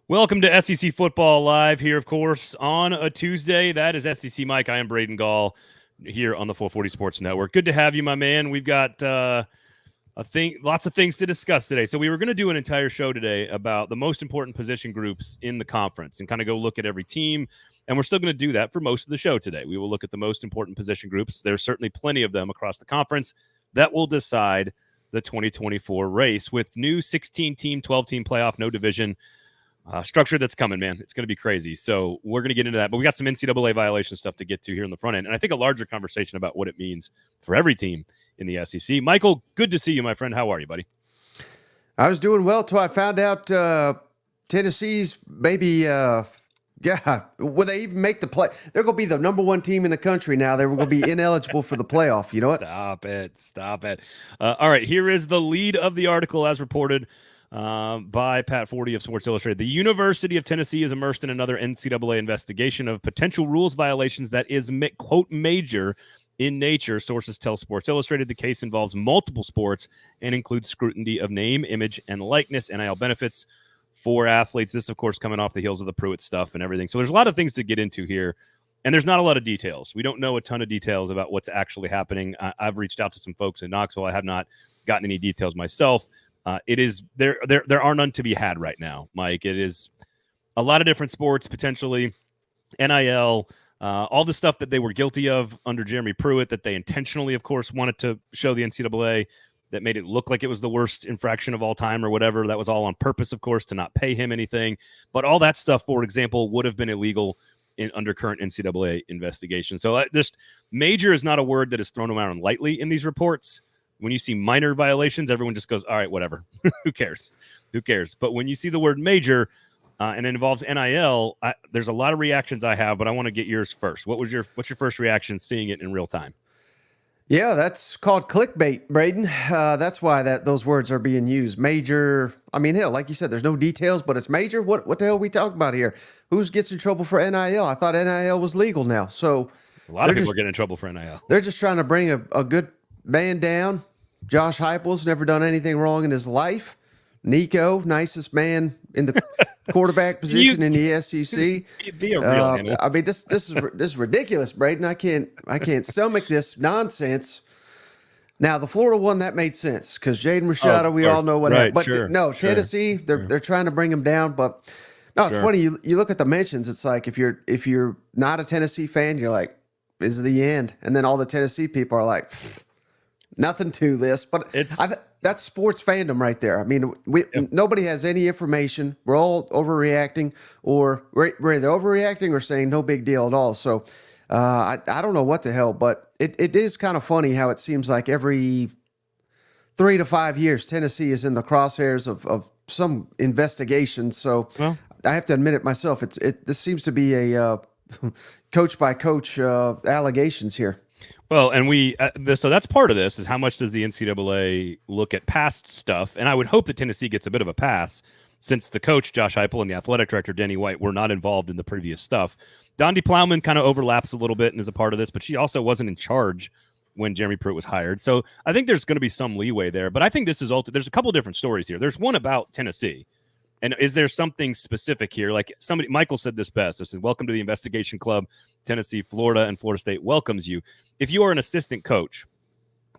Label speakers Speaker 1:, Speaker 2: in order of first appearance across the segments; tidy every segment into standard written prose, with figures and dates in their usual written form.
Speaker 1: Welcome to SEC Football Live here, of course, on a Tuesday. That is SEC Mike. I am Braden Gall here on the 440 Sports Network. Good to have you, my man. We've got lots of things to discuss today. So we were going to do an entire show today about the most important position groups in the conference and kind of go look at every team. And we're still going to do that for most of the show today. We will look at the most important position groups. There's certainly plenty of them across the conference that will decide the 2024 race with new 16-team, 12-team playoff, no division structure that's coming, man. It's going to be crazy. So we're going to get into that. But we got some NCAA violation stuff to get to here in the front end. And I think a larger conversation about what it means for every team in the SEC. Michael, good to see you, my friend. How are you, buddy?
Speaker 2: I was doing well till I found out Tennessee's maybe, will they even make the play? They're going to be the number one team in the country now. They're going to be ineligible for the playoff. You know what?
Speaker 1: Stop it. All right, here is the lead of the article as reported by Pat Forty of Sports Illustrated. The University of Tennessee is immersed in another NCAA investigation of potential rules violations that is, quote, major in nature. Sources tell Sports Illustrated the case involves multiple sports and includes scrutiny of name, image, and likeness, NIL benefits for athletes. This, of course, coming off the heels of the Pruitt stuff and everything. So there's a lot of things to get into here, and there's not a lot of details. We don't know a ton of details about what's actually happening. I've reached out to some folks in Knoxville. I have not gotten any details myself. It is there are none to be had right now, Mike. It is a lot of different sports, potentially NIL, all the stuff that they were guilty of under Jeremy Pruitt that they intentionally, of course, wanted to show the NCAA that made it look like it was the worst infraction of all time or whatever. That was all on purpose, of course, to not pay him anything. But all that stuff, for example, would have been illegal under current NCAA investigation. So just major is not a word that is thrown around lightly in these reports. When you see minor violations, everyone just goes, all right, whatever. Who cares? But when you see the word major and it involves NIL, there's a lot of reactions I have, but I want to get yours first. What's your first reaction seeing it in real time?
Speaker 2: Yeah, that's called clickbait, Braden. That's why those words are being used. Major. I mean, hell, like you said, there's no details, but it's major. What the hell are we talking about here? Who gets in trouble for NIL? I thought NIL was legal now. So
Speaker 1: a lot of people are getting in trouble for NIL.
Speaker 2: They're just trying to bring a good man down. Josh Heupel's never done anything wrong in his life. Nico, nicest man in the quarterback position in the SEC.
Speaker 1: Be a real animal.
Speaker 2: I mean, this is ridiculous, Braden. I can't stomach this nonsense. Now, the Florida one, that made sense because Jaden Rashada, we all know what happened. But Tennessee, they're trying to bring him down. But no, it's funny. You look at the mentions. It's like if you're not a Tennessee fan, you're like, this is the end. And then all the Tennessee people are like, nothing to this, but that's sports fandom right there. I mean, nobody has any information. We're all overreacting, or we're either overreacting or saying no big deal at all. So I don't know what the hell, but it is kind of funny how it seems like every 3 to 5 years, Tennessee is in the crosshairs of some investigation. So I have to admit it myself. This seems to be a coach by coach allegations here.
Speaker 1: Well, and so that's part of this is how much does the NCAA look at past stuff? And I would hope that Tennessee gets a bit of a pass since the coach, Josh Heupel, and the athletic director, Denny White, were not involved in the previous stuff. Dondi Plowman kind of overlaps a little bit and is a part of this, but she also wasn't in charge when Jeremy Pruitt was hired. So I think there's going to be some leeway there. But I think this is there's a couple different stories here. There's one about Tennessee. And is there something specific here? Like Michael said this best. I said, welcome to the investigation club. Tennessee, Florida, and Florida State welcomes you. If you are an assistant coach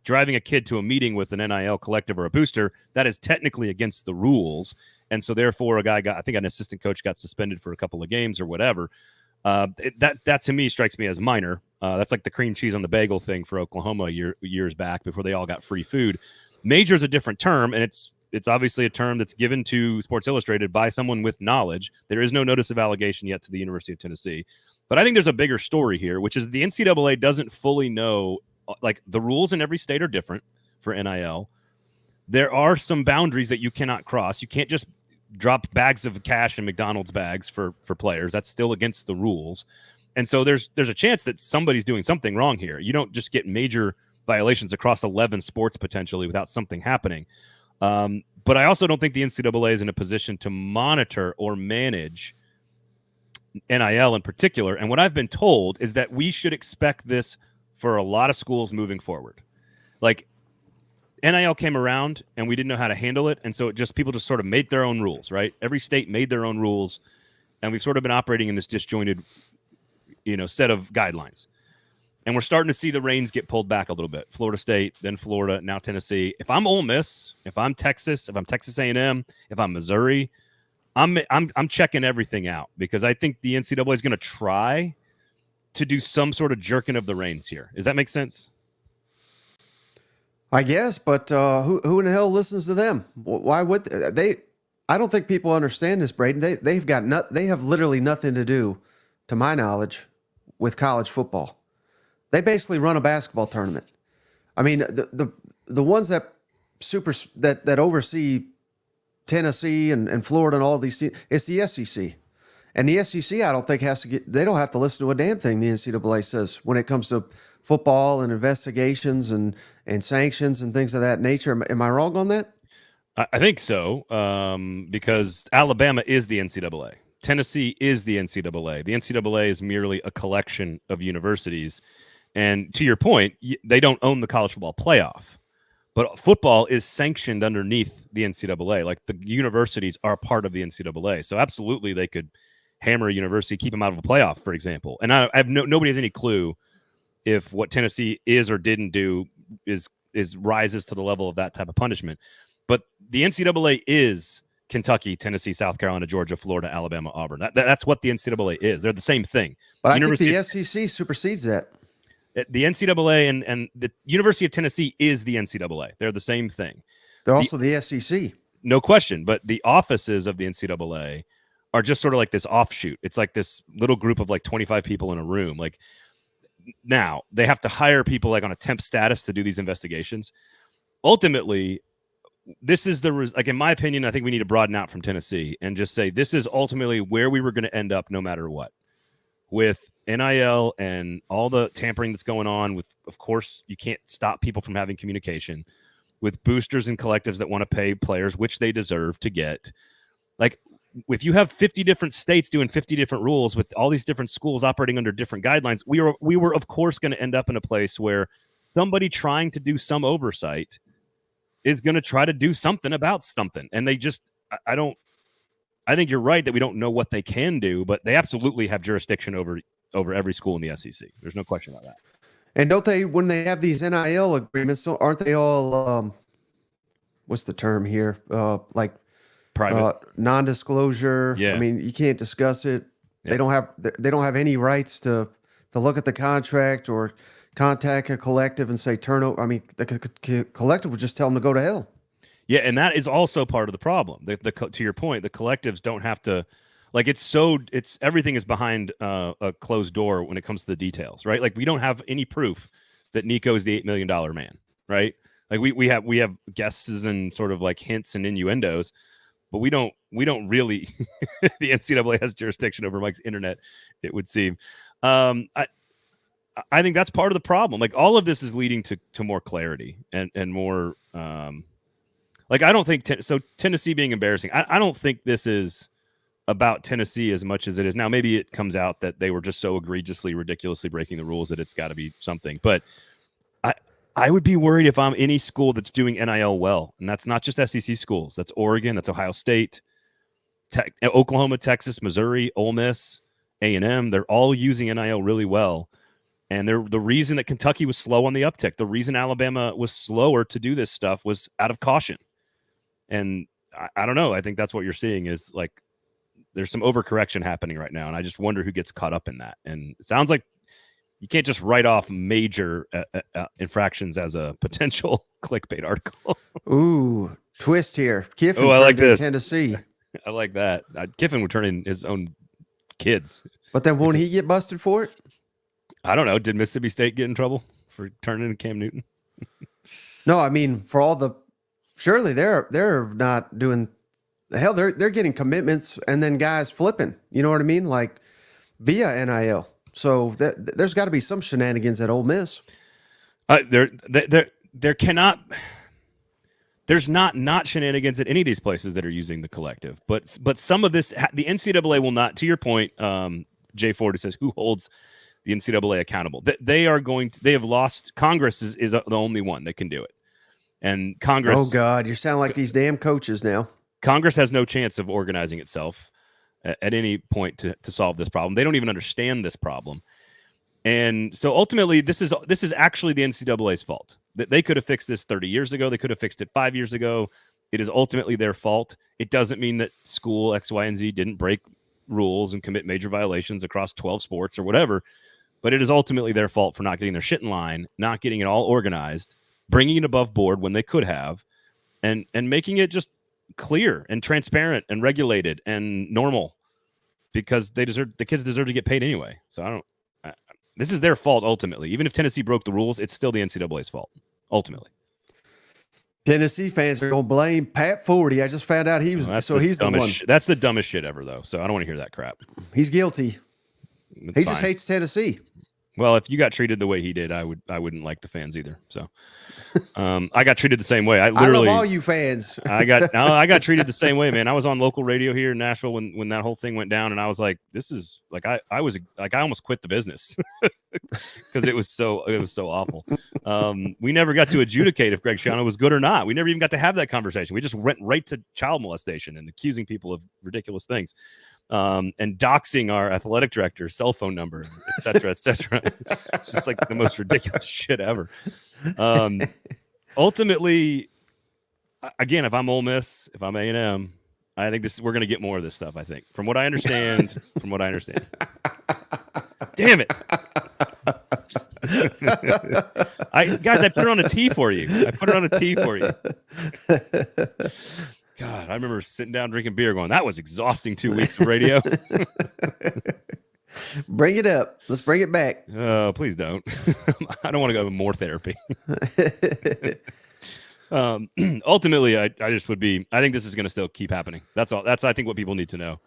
Speaker 1: driving a kid to a meeting with an NIL collective or a booster, that is technically against the rules. And so therefore I think an assistant coach got suspended for a couple of games or whatever. That to me strikes me as minor. That's like the cream cheese on the bagel thing for Oklahoma years back before they all got free food. Major is a different term, and it's obviously a term that's given to Sports Illustrated by someone with knowledge. There is no notice of allegation yet to the University of Tennessee. But I think there's a bigger story here, which is the NCAA doesn't fully know, like the rules in every state are different for NIL. There are some boundaries that you cannot cross. You can't just drop bags of cash in McDonald's bags for players. That's still against the rules. And so there's a chance that somebody's doing something wrong here. You don't just get major violations across 11 sports potentially without something happening. But I also don't think the NCAA is in a position to monitor or manage NIL in particular. And what I've been told is that we should expect this for a lot of schools moving forward. Like NIL came around and we didn't know how to handle it. And so people just sort of made their own rules, right? Every state made their own rules. And we've sort of been operating in this disjointed, set of guidelines. And we're starting to see the reins get pulled back a little bit. Florida State, then Florida, now Tennessee. If I'm Ole Miss, if I'm Texas, if I'm Texas A&M, if I'm Missouri, I'm checking everything out because I think the NCAA is going to try to do some sort of jerking of the reins here. Does that make sense?
Speaker 2: I guess, but who in the hell listens to them? Why would they? I don't think people understand this, Braden. They have literally nothing to do, to my knowledge, with college football. They basically run a basketball tournament. I mean, the ones that oversee Tennessee and Florida and all these teams, it's the SEC. And the SEC, I don't think they don't have to listen to a damn thing the NCAA says when it comes to football and investigations and sanctions and things of that nature. Am I wrong on that?
Speaker 1: I think so, because Alabama is the NCAA. Tennessee is the NCAA. The NCAA is merely a collection of universities. And to your point, they don't own the college football playoff. But football is sanctioned underneath the NCAA. Like the universities are part of the NCAA. So absolutely they could hammer a university, keep them out of a playoff, for example. And I have nobody has any clue if what Tennessee is or didn't do is rises to the level of that type of punishment. But the NCAA is Kentucky, Tennessee, South Carolina, Georgia, Florida, Alabama, Auburn. That's what the NCAA is. They're the same thing.
Speaker 2: But I think the SEC supersedes that.
Speaker 1: The NCAA and the University of Tennessee is the NCAA. They're the same thing.
Speaker 2: They're also the SEC.
Speaker 1: No question. But the offices of the NCAA are just sort of like this offshoot. It's like this little group of like 25 people in a room. Like now they have to hire people like on a temp status to do these investigations. Ultimately, this is in my opinion, I think we need to broaden out from Tennessee and just say this is ultimately where we were going to end up no matter what. With NIL and all the tampering that's going on with, of course, you can't stop people from having communication with boosters and collectives that want to pay players, which they deserve to get. Like if you have 50 different states doing 50 different rules with all these different schools operating under different guidelines, we were of course going to end up in a place where somebody trying to do some oversight is going to try to do something about something. And they just, I think you're right that we don't know what they can do, but they absolutely have jurisdiction over every school in the SEC. There's no question about that.
Speaker 2: And don't they, when they have these NIL agreements, aren't they all, what's the term here? Like
Speaker 1: private,
Speaker 2: non-disclosure.
Speaker 1: Yeah.
Speaker 2: I mean, you can't discuss it.
Speaker 1: Yeah.
Speaker 2: They don't have any rights to look at the contract or contact a collective and say turn over. I mean, the collective would just tell them to go to hell.
Speaker 1: Yeah, and that is also part of the problem. To your point, the collectives don't have to, like, everything is behind a closed door when it comes to the details, right? Like, we don't have any proof that Nico is the $8 million man, right? Like, we have guesses and sort of like hints and innuendos, but we don't really. The NCAA has jurisdiction over Mike's internet, it would seem. I think that's part of the problem. Like, all of this is leading to more clarity and more. Like, I don't think Tennessee being embarrassing. I don't think this is about Tennessee as much as it is. Now, maybe it comes out that they were just so egregiously, ridiculously breaking the rules that it's got to be something. But I would be worried if I'm any school that's doing NIL well. And that's not just SEC schools. That's Oregon. That's Ohio State, Oklahoma, Texas, Missouri, Ole Miss, A&M. They're all using NIL really well. And the reason that Kentucky was slow on the uptick, the reason Alabama was slower to do this stuff was out of caution. And I don't know. I think that's what you're seeing is like there's some overcorrection happening right now. And I just wonder who gets caught up in that. And it sounds like you can't just write off major infractions as a potential clickbait article.
Speaker 2: Ooh, twist here. Kiffin
Speaker 1: I like this.
Speaker 2: Tennessee.
Speaker 1: I like that. Kiffin would turn in his own kids.
Speaker 2: But then won't he get busted for it?
Speaker 1: I don't know. Did Mississippi State get in trouble for turning in Cam Newton?
Speaker 2: No, I mean, for all the... Surely they're not doing the hell. They're getting commitments and then guys flipping. You know what I mean? Like via NIL. So there's got to be some shenanigans at Ole Miss.
Speaker 1: There cannot. There's not shenanigans at any of these places that are using the collective. But some of this, the NCAA will not. To your point, Jay Ford says, who holds the NCAA accountable? They are going to. They have lost. Congress is the only one that can do it. And Congress.
Speaker 2: Oh God, you sound like these damn coaches now.
Speaker 1: Congress has no chance of organizing itself at any point to solve this problem. They don't even understand this problem. And so ultimately, this is actually the NCAA's fault. They could have fixed this 30 years ago. They could have fixed it 5 years ago. It is ultimately their fault. It doesn't mean that school X, Y, and Z didn't break rules and commit major violations across 12 sports or whatever, but it is ultimately their fault for not getting their shit in line, not getting it all organized, bringing it above board when they could have, and making it just clear and transparent and regulated and normal, because the kids deserve to get paid anyway. So this is their fault ultimately. Even if Tennessee broke the rules, it's still the NCAA's fault ultimately.
Speaker 2: Tennessee fans are going to blame Pat Forty. I just found out he was. He's the one.
Speaker 1: That's the dumbest shit ever, though. So I don't want to hear that crap.
Speaker 2: He's guilty. He just hates Tennessee.
Speaker 1: Well, if you got treated the way he did, I wouldn't like the fans either. So I got treated the same way. I love
Speaker 2: all you fans.
Speaker 1: I got treated the same way, man. I was on local radio here in Nashville when that whole thing went down, and I was like, this is like I almost quit the business because it was so awful. We never got to adjudicate if Greg Schiano was good or not. We never even got to have that conversation. We just went right to child molestation and accusing people of ridiculous things. And doxing our athletic director's cell phone number, et cetera, et cetera. It's just like the most ridiculous shit ever. Ultimately, again, if I'm Ole Miss, if I'm A&M, I think we're going to get more of this stuff, I think. From what I understand. Damn it. Guys, I put it on a tee for you. God, I remember sitting down drinking beer going, that was exhausting 2 weeks of radio.
Speaker 2: Bring it up. Let's bring it back.
Speaker 1: Please don't. I don't want to go to more therapy. Ultimately, I think this is going to still keep happening. That's all. That's, I think, what people need to know.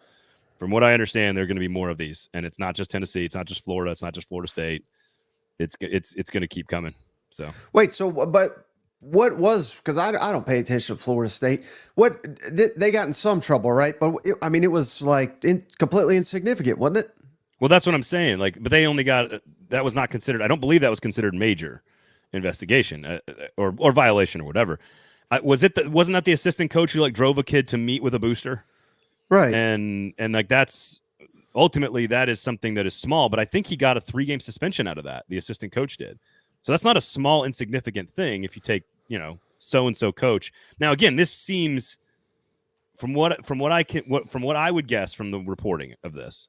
Speaker 1: From what I understand, there are going to be more of these. And it's not just Tennessee. It's not just Florida. It's not just Florida State. It's going to keep coming. So
Speaker 2: wait, but what was, because I don't pay attention to Florida State. What they got in some trouble, right? But it was like completely insignificant, wasn't it?
Speaker 1: Well, that's what I'm saying. Like, but they only got, that was not considered. I don't believe that was considered major investigation or violation or whatever. Wasn't that the assistant coach who like drove a kid to meet with a booster?
Speaker 2: Right.
Speaker 1: And like that's ultimately that is something that is small, but I think he got a 3-game suspension out of that. The assistant coach did. So that's not a small, insignificant thing if you take, so-and-so coach. Now, again, this seems from what I would guess from the reporting of this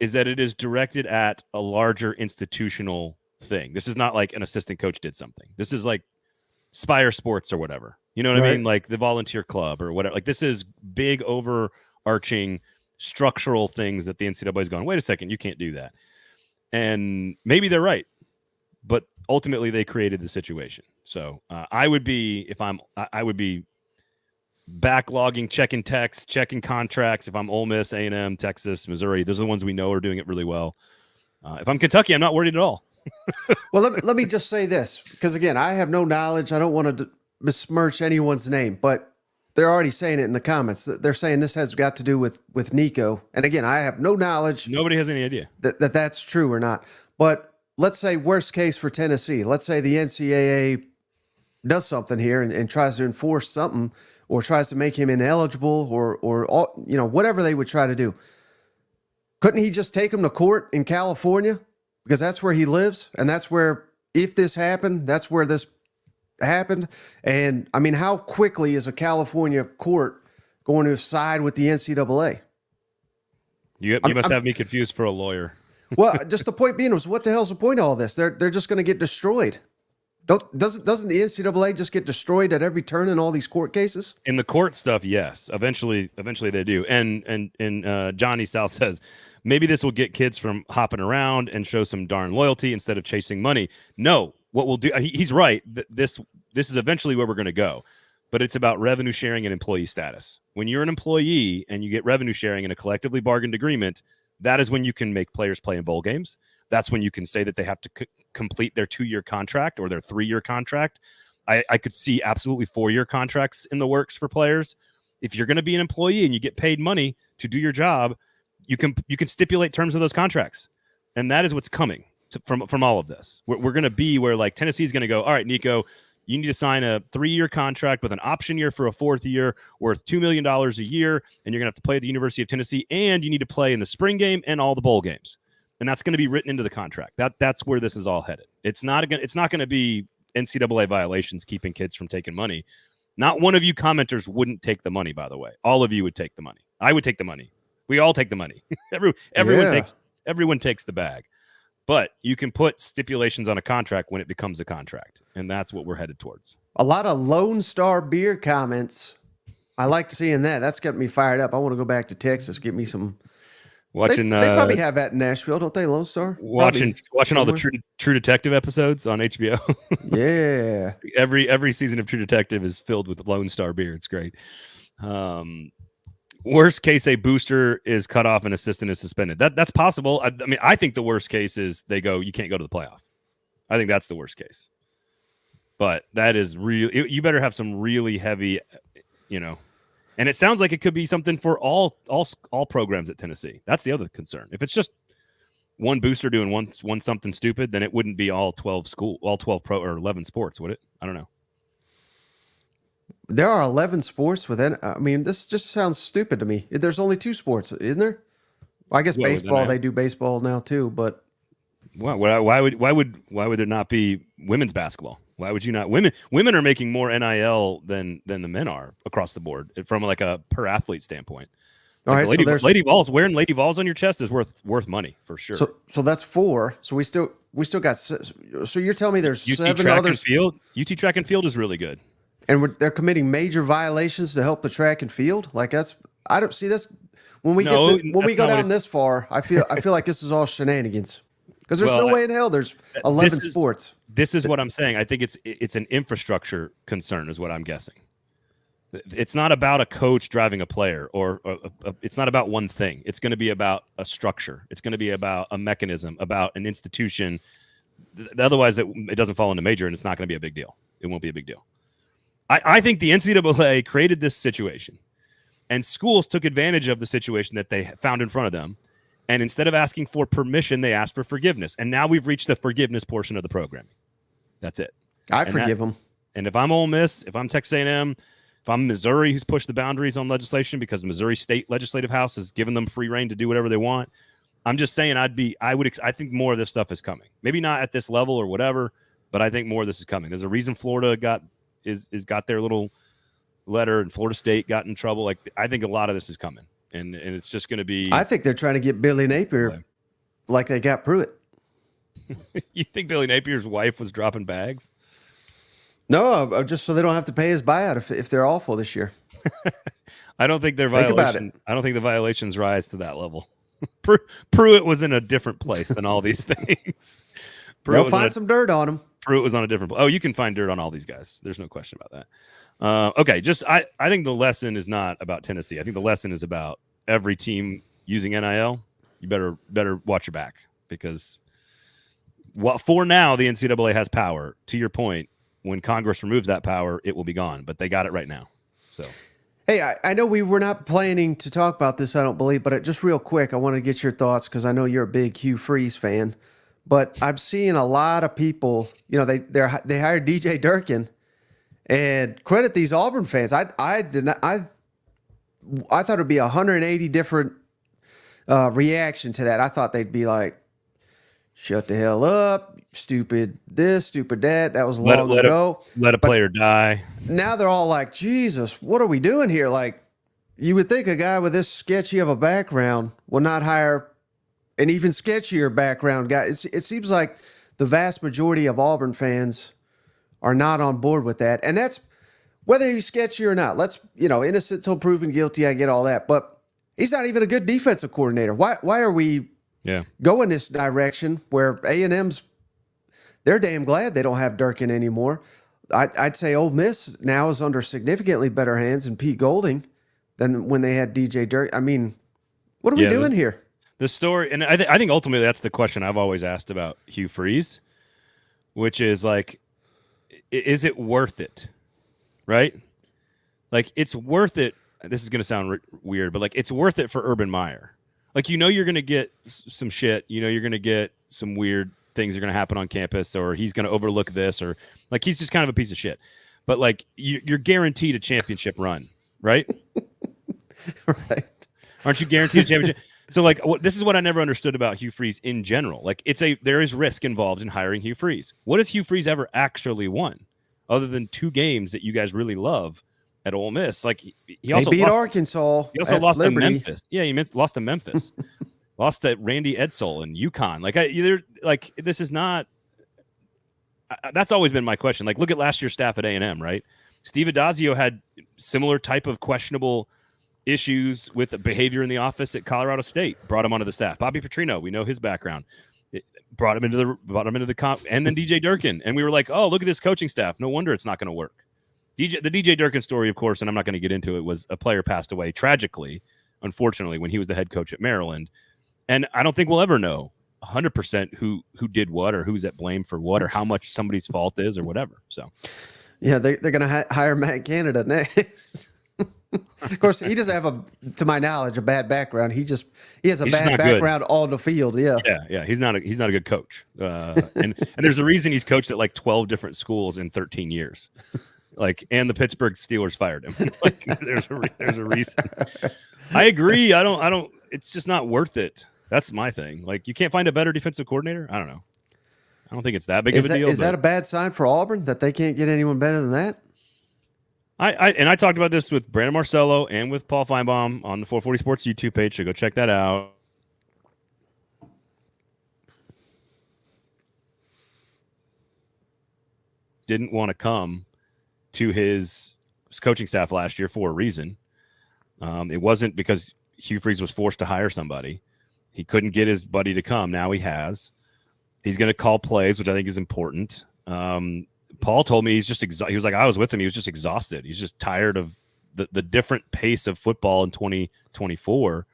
Speaker 1: is that it is directed at a larger institutional thing. This is not like an assistant coach did something. This is like Spire Sports or whatever. You know what I mean? Like the volunteer club or whatever. Like this is big overarching structural things that the NCAA is going, wait a second, you can't do that. And maybe they're right. But ultimately, they created the situation. So I would be backlogging, checking texts, checking contracts. If I'm Ole Miss, A&M, Texas, Missouri, those are the ones we know are doing it really well. If I'm Kentucky, I'm not worried at all.
Speaker 2: Well, let me just say this, because again, I have no knowledge. I don't want to besmirch anyone's name, but they're already saying it in the comments. They're saying this has got to do with Nico. And again, I have no knowledge.
Speaker 1: Nobody has any idea
Speaker 2: that's true or not. But let's say worst case for Tennessee. Let's say the NCAA does something here and tries to enforce something or tries to make him ineligible or whatever they would try to do. Couldn't he just take him to court in California? Because that's where he lives. And that's where, if this happened, that's where this happened. And I mean, how quickly is a California court going to side with the NCAA?
Speaker 1: You must have me confused for a lawyer.
Speaker 2: Well, just the point being was, what the hell's the point of all this? They're just going to get destroyed. Doesn't the NCAA just get destroyed at every turn in all these court cases?
Speaker 1: In the court stuff, yes. Eventually they do. And Johnny South says maybe this will get kids from hopping around and show some darn loyalty instead of chasing money. No, what we'll do. He's right. This is eventually where we're going to go. But it's about revenue sharing and employee status. When you're an employee and you get revenue sharing in a collectively bargained agreement, that is when you can make players play in bowl games. That's when you can say that they have to complete their 2-year contract or their 3-year contract. I could see absolutely 4-year contracts in the works for players. If you're going to be an employee and you get paid money to do your job, you can stipulate terms of those contracts. And that is what's coming from all of this. We're going to be where like Tennessee's going to go, all right, Nico, You need to sign a 3-year contract with an option year for a 4th year worth $2 million a year, and you're going to have to play at the University of Tennessee, and you need to play in the spring game and all the bowl games. And that's going to be written into the contract. That's where this is all headed. It's not going to be NCAA violations keeping kids from taking money. Not one of you commenters wouldn't take the money, by the way. All of you would take the money. I would take the money. We all take the money. Everyone takes the bag. But you can put stipulations on a contract when it becomes a contract, and that's what we're headed towards.
Speaker 2: A lot of Lone Star beer comments. I like seeing that. That's got me fired up. I want to go back to Texas, get me some.
Speaker 1: Watching,
Speaker 2: they probably have that in Nashville, don't they, Lone Star?
Speaker 1: Watching all the True Detective episodes on HBO.
Speaker 2: Yeah.
Speaker 1: Every season of True Detective is filled with Lone Star beer. It's great. Worst case, a booster is cut off, an assistant is suspended. That's possible. I mean, I think the worst case is you can't go to the playoff. I think that's the worst case. But that is real. You better have some really heavy, and it sounds like it could be something for all programs at Tennessee. That's the other concern. If it's just one booster doing one something stupid, then it wouldn't be all 12 pro or 11 sports, would it? I don't know.
Speaker 2: There are 11 sports within. I mean, this just sounds stupid to me. There's only 2 sports, isn't there? Well, I guess baseball. They do baseball now too, but
Speaker 1: why would there not be women's basketball? Why would you not? Women are making more NIL than the men are across the board from like a per athlete standpoint.
Speaker 2: All right,
Speaker 1: Lady Vols, wearing Lady Vols on your chest is worth money for sure.
Speaker 2: So that's 4. So we still got. So you're telling me there's
Speaker 1: UT
Speaker 2: 7
Speaker 1: track
Speaker 2: others.
Speaker 1: And field. UT track and field is really good.
Speaker 2: And they're committing major violations to help the track and field. Like I don't see this when we go down this far. I feel like this is all shenanigans because there's no way in hell there's 11 sports.
Speaker 1: This is what I'm saying. I think it's an infrastructure concern, is what I'm guessing. It's not about a coach driving a player, or it's not about one thing. It's going to be about a structure. It's going to be about a mechanism, about an institution. Otherwise, it doesn't fall into major, and it's not going to be a big deal. It won't be a big deal. I think the NCAA created this situation, and schools took advantage of the situation that they found in front of them. And instead of asking for permission, they asked for forgiveness. And now we've reached the forgiveness portion of the programming. That's it.
Speaker 2: I forgive them.
Speaker 1: And if I'm Ole Miss, if I'm Texas A&M, if I'm Missouri, who's pushed the boundaries on legislation because the Missouri State Legislative House has given them free reign to do whatever they want, I'm just saying I think more of this stuff is coming. Maybe not at this level or whatever, but I think more of this is coming. There's a reason Florida got their little letter, and Florida State got in trouble. Like, I think a lot of this is coming, and it's just going to be.
Speaker 2: I think they're trying to get Billy Napier like they got Pruitt.
Speaker 1: You think Billy Napier's wife was dropping bags?
Speaker 2: No, just so they don't have to pay his buyout if they're awful this year.
Speaker 1: I don't think their violation. I don't think the violations rise to that level. Pruitt was in a different place than all these things.
Speaker 2: They'll find some dirt on him.
Speaker 1: Pruitt was on a different. Oh, you can find dirt on all these guys. There's no question about that. Okay, I think the lesson is not about Tennessee. I think the lesson is about every team using NIL. You better watch your back, because for now the NCAA has power. To your point, when Congress removes that power, it will be gone. But they got it right now. So,
Speaker 2: hey, I know we were not planning to talk about this, I don't believe, but just real quick, I want to get your thoughts because I know you're a big Hugh Freeze fan. But I'm seeing a lot of people, they hired DJ Durkin, and credit these Auburn fans. I thought it'd be 180 different reaction to that. I thought they'd be like, "Shut the hell up, stupid this, stupid that." That was long ago.
Speaker 1: Let a player die.
Speaker 2: Now they're all like, "Jesus, what are we doing here?" Like, you would think a guy with this sketchy of a background will not hire an even sketchier background guy. It seems like the vast majority of Auburn fans are not on board with that. And that's whether he's sketchy or not. Innocent till proven guilty. I get all that. But he's not even a good defensive coordinator. Why are we going this direction where A&M's, they're damn glad they don't have Durkin anymore. I'd say Ole Miss now is under significantly better hands in Pete Golding than when they had DJ Durkin. I mean, what are we doing here?
Speaker 1: The story, and I think ultimately that's the question I've always asked about Hugh Freeze, which is like, is it worth it? Right? Like, it's worth it. This is going to sound weird, but like, it's worth it for Urban Meyer. Like, you're going to get some shit. You're going to get some weird things are going to happen on campus, or he's going to overlook this, or like he's just kind of a piece of shit. But like you're guaranteed a championship run, right?
Speaker 2: Right.
Speaker 1: Aren't you guaranteed a championship? So like this is what I never understood about Hugh Freeze in general. Like there is risk involved in hiring Hugh Freeze. What has Hugh Freeze ever actually won, other than 2 games that you guys really love at Ole Miss? Like he also
Speaker 2: beat
Speaker 1: lost,
Speaker 2: Arkansas.
Speaker 1: He also lost
Speaker 2: Liberty.
Speaker 1: to Memphis. Yeah, he lost to Memphis. Lost to Randy Edsall and UConn. Like this is not. That's always been my question. Like look at last year's staff at A&M, right? Steve Adazio had similar type of questionable issues with the behavior in the office at Colorado State. Brought him onto the staff. Bobby Petrino, we know his background. Brought him into the comp, and then DJ Durkin, and we were like, oh, look at this coaching staff. No wonder it's not going to work. The DJ Durkin story, of course, and I'm not going to get into it, was a player passed away tragically, unfortunately, when he was the head coach at Maryland, and I don't think we'll ever know 100% who did what, or who's at blame for what, or how much somebody's fault is, or whatever. So,
Speaker 2: yeah, they're going to hire Matt Canada next. Of course, he doesn't have to my knowledge, a bad background. He has a bad background on the field. Yeah.
Speaker 1: He's not a good coach. And there's a reason he's coached at like 12 different schools in 13 years. Like, and the Pittsburgh Steelers fired him. Like, there's a reason. I agree. I don't. It's just not worth it. That's my thing. Like, you can't find a better defensive coordinator. I don't know. I don't think it's that big of a deal.
Speaker 2: Is that a bad sign for Auburn that they can't get anyone better than that?
Speaker 1: I talked about this with Brandon Marcello and with Paul Feinbaum on the 440 Sports YouTube page, so go check that out. Didn't want to come to his coaching staff last year for a reason. It wasn't because Hugh Freeze was forced to hire somebody. He couldn't get his buddy to come. Now he has. He's going to call plays, which I think is important. Paul told me he's just he was like, I was with him. He was just exhausted. He's just tired of the different pace of football in 2024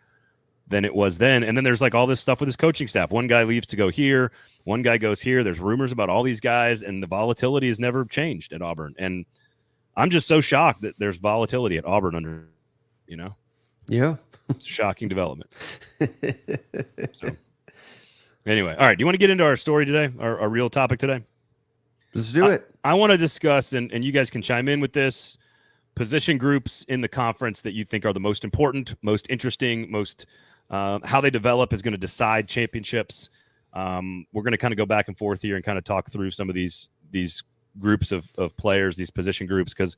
Speaker 1: than it was then. And then there's like all this stuff with his coaching staff. One guy leaves to go here. One guy goes here. There's rumors about all these guys, and the volatility has never changed at Auburn. And I'm just so shocked that there's volatility at Auburn under,
Speaker 2: Yeah.
Speaker 1: It's a shocking development. So anyway, all right. Do you want to get into our story today, our real topic today?
Speaker 2: Let's do it.
Speaker 1: I want to discuss, and you guys can chime in with this, position groups in the conference that you think are the most important, most interesting, most how they develop is going to decide championships. We're going to kind of go back and forth here and kind of talk through some of these groups of players, these position groups, because,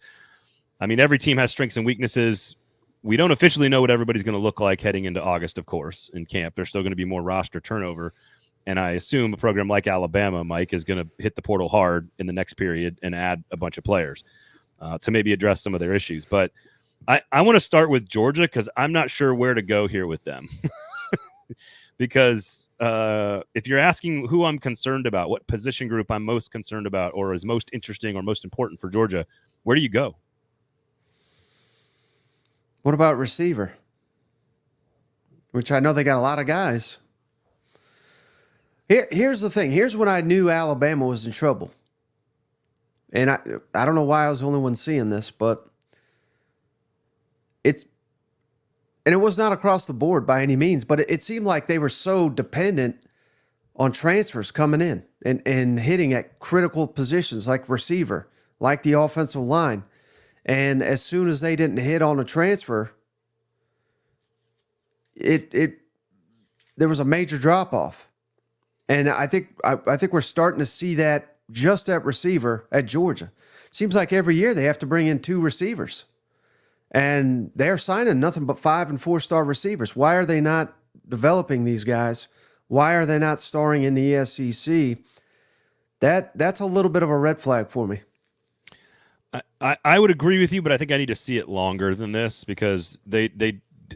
Speaker 1: I mean, every team has strengths and weaknesses. We don't officially know what everybody's going to look like heading into August, of course, in camp. There's still going to be more roster turnover. And I assume a program like Alabama, Mike, is going to hit the portal hard in the next period and add a bunch of players to maybe address some of their issues. But I want to start with Georgia because I'm not sure where to go here with them. Because if you're asking who I'm concerned about, what position group I'm most concerned about or is most interesting or most important for Georgia, where do you go?
Speaker 2: What about receiver? Which I know they got a lot of guys. Here's the thing. Here's when I knew Alabama was in trouble. And I don't know why I was the only one seeing this, but it was not across the board by any means, but it seemed like they were so dependent on transfers coming in and hitting at critical positions like receiver, like the offensive line. And as soon as they didn't hit on a transfer, there was a major drop off. And I think we're starting to see that just at receiver at Georgia. Seems like every year they have to bring in 2 receivers. And they're signing nothing but 5- and 4-star receivers. Why are they not developing these guys? Why are they not starring in the SEC? That's a little bit of a red flag for me.
Speaker 1: I would agree with you, but I think I need to see it longer than this because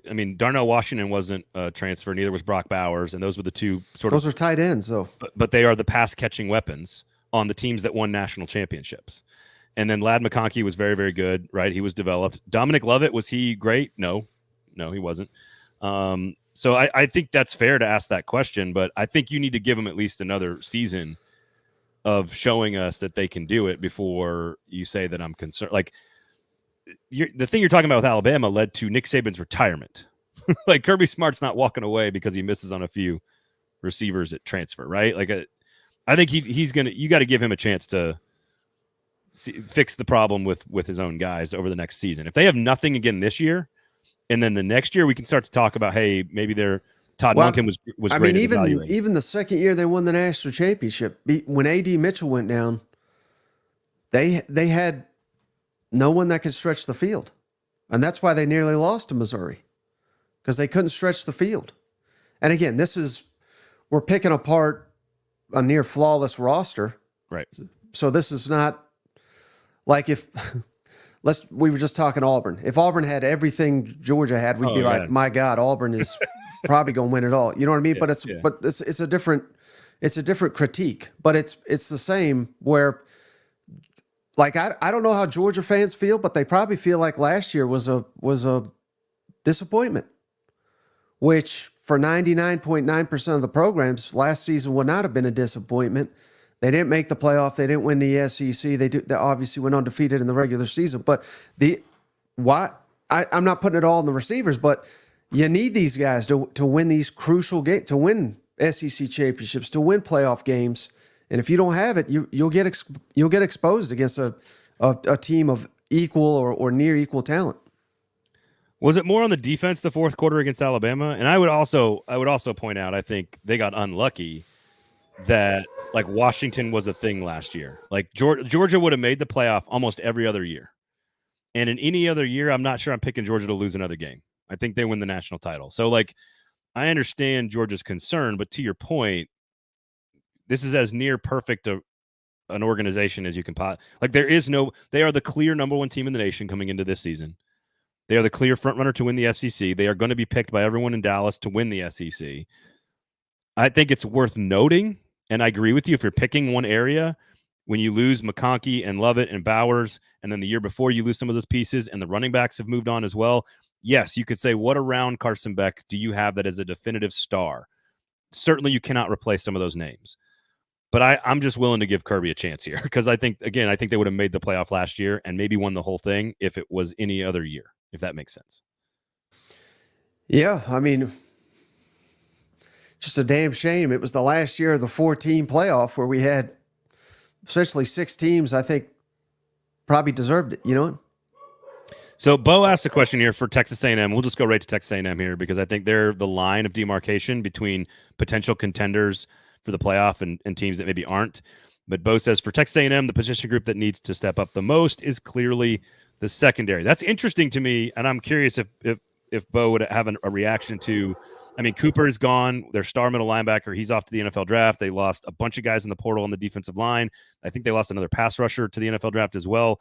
Speaker 1: I mean, Darnell Washington wasn't a transfer, neither was Brock Bowers, and those were the 2
Speaker 2: those are tight ends, though.
Speaker 1: But they are the pass-catching weapons on the teams that won national championships. And then Ladd McConkey was very, very good, right? He was developed. Dominic Lovett, was he great? No, he wasn't. So I think that's fair to ask that question, but I think you need to give him at least another season of showing us that they can do it before you say that I'm concerned. Like, the thing you're talking about with Alabama led to Nick Saban's retirement. Like, Kirby Smart's not walking away because he misses on a few receivers at transfer, right? Like, I think he's gonna. You got to give him a chance to fix the problem with his own guys over the next season. If they have nothing again this year, and then the next year we can start to talk about, hey, maybe Todd Monken was great. I mean,
Speaker 2: even the second year they won the national championship, when A.D. Mitchell went down, they had no one that could stretch the field, and that's why they nearly lost to Missouri, because they couldn't stretch the field. And again, we're picking apart a near flawless roster,
Speaker 1: right?
Speaker 2: So this is not like we were just talking Auburn. If Auburn had everything Georgia had, we'd be like, my God, Auburn is probably going to win it all. You know what I mean? Yeah, but it's a different critique, but it's the same where, like, I don't know how Georgia fans feel, but they probably feel like last year was a disappointment, which for 99.9% of the programs last season would not have been a disappointment. They didn't make the playoff. They didn't win the SEC. They obviously went undefeated in the regular season. But I'm not putting it all on the receivers, but you need these guys to win these crucial games, to win SEC championships, to win playoff games. And if you don't have it, you'll get exposed against a team of equal or near equal talent.
Speaker 1: Was it more on the defense the fourth quarter against Alabama? And I would also point out, I think they got unlucky that, like, Washington was a thing last year. Like, Georgia would have made the playoff almost every other year. And in any other year, I'm not sure I'm picking Georgia to lose another game. I think they win the national title. So, like, I understand Georgia's concern, but to your point, this is as near perfect an organization as you can like, they are the clear number one team in the nation coming into this season. They are the clear front runner to win the SEC. They are going to be picked by everyone in Dallas to win the SEC. I think it's worth noting, and I agree with you, if you're picking one area, when you lose McConkey and Lovett and Bowers, and then the year before you lose some of those pieces, and the running backs have moved on as well, yes, you could say, what around Carson Beck do you have that is a definitive star? Certainly you cannot replace some of those names. But I'm just willing to give Kirby a chance here, because I think they would have made the playoff last year and maybe won the whole thing if it was any other year, if that makes sense.
Speaker 2: Yeah, I mean, just a damn shame. It was the last year of the 4-team playoff where we had essentially 6 teams, I think, probably deserved it, you know?
Speaker 1: So Bo asked a question here for Texas A&M. We'll just go right to Texas A&M here, because I think they're the line of demarcation between potential contenders for the playoff and teams that maybe aren't. But Bo says, for Texas A&M, the position group that needs to step up the most is clearly the secondary. That's interesting to me, and I'm curious if Bo would have a reaction to, I mean, Cooper is gone, their star middle linebacker. He's off to the NFL draft. They lost a bunch of guys in the portal on the defensive line. I think they lost another pass rusher to the NFL draft as well.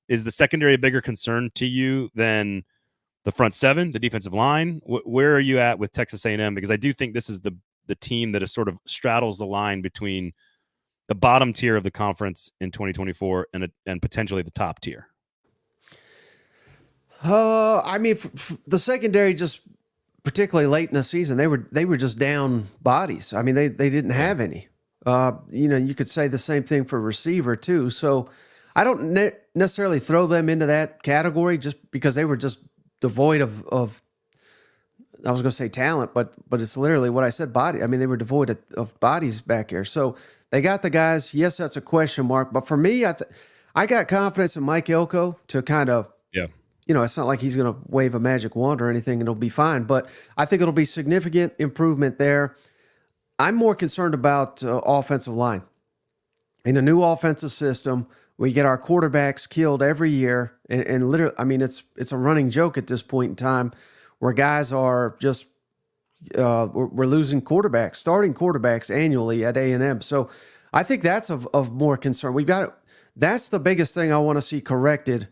Speaker 1: Is the secondary a bigger concern to you than the front seven, the defensive line? Where are you at with Texas A&M? Because I do think this is the team that is sort of straddles the line between the bottom tier of the conference in 2024 and potentially the top tier.
Speaker 2: I mean, the secondary, just particularly late in the season, they were just down bodies. I mean, they didn't have any. You could say the same thing for receiver too. So I don't necessarily throw them into that category just because they were just devoid of I was going to say talent, but it's literally what I said, body. I mean, they were devoid of bodies back here. So they got the guys. Yes, that's a question mark. But for me, I got confidence in Mike Elko to kind of, it's not like he's going to wave a magic wand or anything and it'll be fine. But I think it'll be significant improvement there. I'm more concerned about offensive line. In a new offensive system, we get our quarterbacks killed every year. And literally, I mean, it's a running joke at this point in time, where guys are just we're losing quarterbacks, starting quarterbacks annually at A&M. So I think that's of more concern. That's the biggest thing I want to see corrected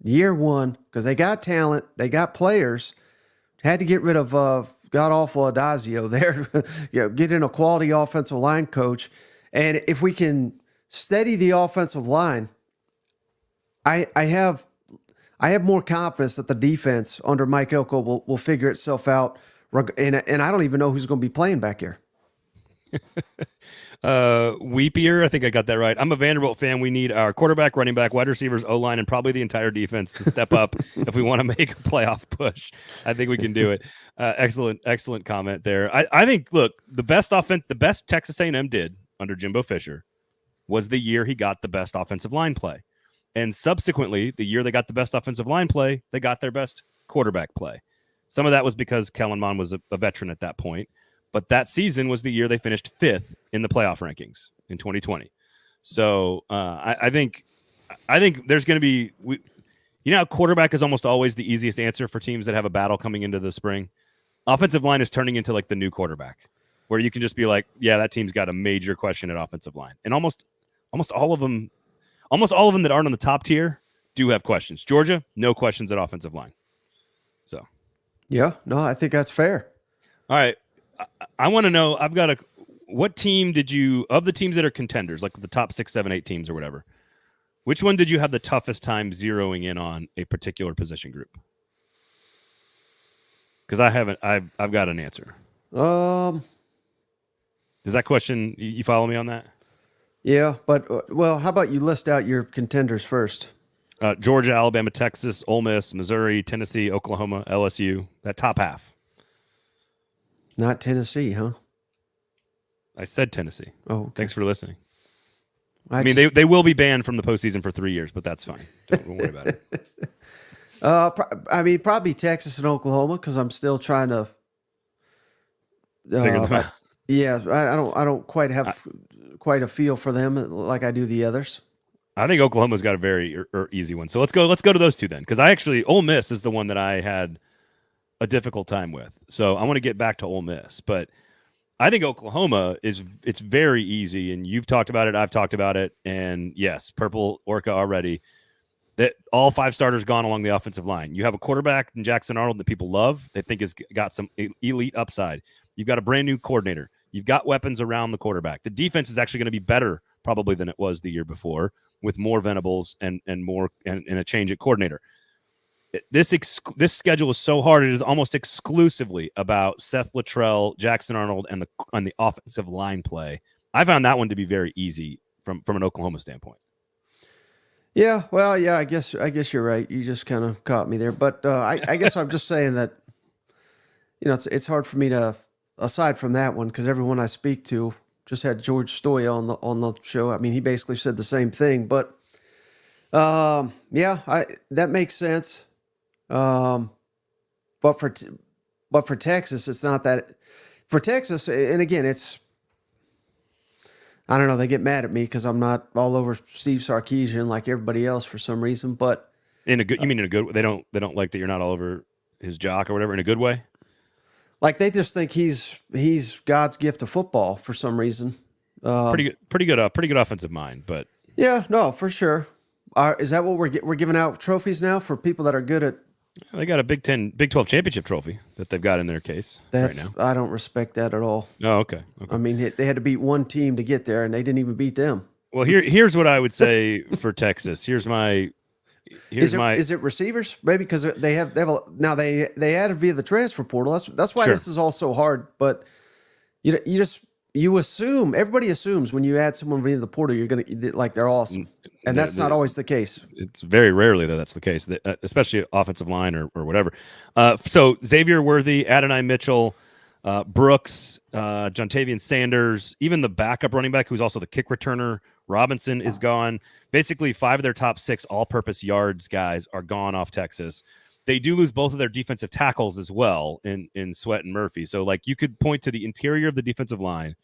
Speaker 2: year one, because they got talent, they got players. Had to get rid of god-awful Adazio there, get in a quality offensive line coach. And if we can steady the offensive line, I have more confidence that the defense under Mike Elko will figure itself out. And I don't even know who's going to be playing back here.
Speaker 1: Weepier, I think I got that right. I'm a Vanderbilt fan. We need our quarterback, running back, wide receivers, O-line, and probably the entire defense to step up if we want to make a playoff push. I think we can do it. Excellent comment there. I think, look, the best Texas A&M did under Jimbo Fisher was the year he got the best offensive line play. And subsequently, the year they got the best offensive line play, they got their best quarterback play. Some of that was because Kellen Mond was a veteran at that point. But that season was the year they finished 5th in the playoff rankings in 2020. So I think there's going to be how quarterback is almost always the easiest answer for teams that have a battle coming into the spring. Offensive line is turning into like the new quarterback, where you can just be like, yeah, that team's got a major question at offensive line. And almost all of them that aren't on the top tier do have questions. Georgia, no questions at offensive line. So,
Speaker 2: yeah, no, I think that's fair.
Speaker 1: All right. I want to know, what team did you, of the teams that are contenders, like the top 6, 7, 8 teams or whatever, which one did you have the toughest time zeroing in on a particular position group? Because I've got an answer. Does that question, you follow me on that?
Speaker 2: Yeah, but, well, how about you list out your contenders first?
Speaker 1: Georgia, Alabama, Texas, Ole Miss, Missouri, Tennessee, Oklahoma, LSU, that top half.
Speaker 2: Not Tennessee, huh?
Speaker 1: I said Tennessee.
Speaker 2: Oh, okay.
Speaker 1: Thanks for listening. I mean, they will be banned from the postseason for 3 years, but that's fine. Don't worry about it.
Speaker 2: Probably Texas and Oklahoma, because I'm still trying to
Speaker 1: figure them out.
Speaker 2: Yeah, I don't quite have quite a feel for them like I do the others.
Speaker 1: I think Oklahoma's got a very easy one. So let's go to those two then, because Ole Miss is the one that I had a difficult time with. So I want to get back to Ole Miss, but I think Oklahoma it's very easy, and you've talked about it, I've talked about it, and yes, Purple Orca already. That all 5 starters gone along the offensive line. You have a quarterback in Jackson Arnold that people love. They think has got some elite upside. You've got a brand new coordinator. You've got weapons around the quarterback. The defense is actually going to be better probably than it was the year before, with more Venables and more and a change at coordinator. This schedule is so hard. It is almost exclusively about Seth Luttrell, Jackson Arnold, and the offensive line play. I found that one to be very easy from an Oklahoma standpoint.
Speaker 2: Yeah, well, yeah, I guess you're right. You just kind of caught me there, but I guess I'm just saying that it's hard for me to, aside from that one, because everyone I speak to just had George Stoya on the show. I mean, he basically said the same thing, but that makes sense. But for Texas, it's not that. For Texas, and again, it's, I don't know, they get mad at me because I'm not all over Steve Sarkisian like everybody else for some reason. But
Speaker 1: you mean in a good? They don't like that you're not all over his jock or whatever in a good way.
Speaker 2: Like they just think he's God's gift to football for some reason.
Speaker 1: Pretty good offensive mind, but
Speaker 2: yeah, no, for sure. Is that what we're giving out trophies now for people that are good at?
Speaker 1: They got a Big 12 championship trophy that they've got in their case right now.
Speaker 2: I don't respect that at all.
Speaker 1: Oh, okay.
Speaker 2: I mean, they had to beat one team to get there, and they didn't even beat them.
Speaker 1: Well, here's what I would say for Texas. Is
Speaker 2: it receivers? Maybe because they added via the transfer portal. That's why This is all so hard. But you assume, everybody assumes when you add someone via the portal, you're gonna like they're awesome, and that's not always the case.
Speaker 1: It's very rarely that that's the case, especially offensive line or whatever. So Xavier Worthy, Adonai Mitchell, Brooks, Jontavian Sanders, even the backup running back who's also the kick returner, Robinson, is gone. Basically, 5 of their top 6 all-purpose yards guys are gone off Texas. They do lose both of their defensive tackles as well in Sweat and Murphy. So, like, you could point to the interior of the defensive line,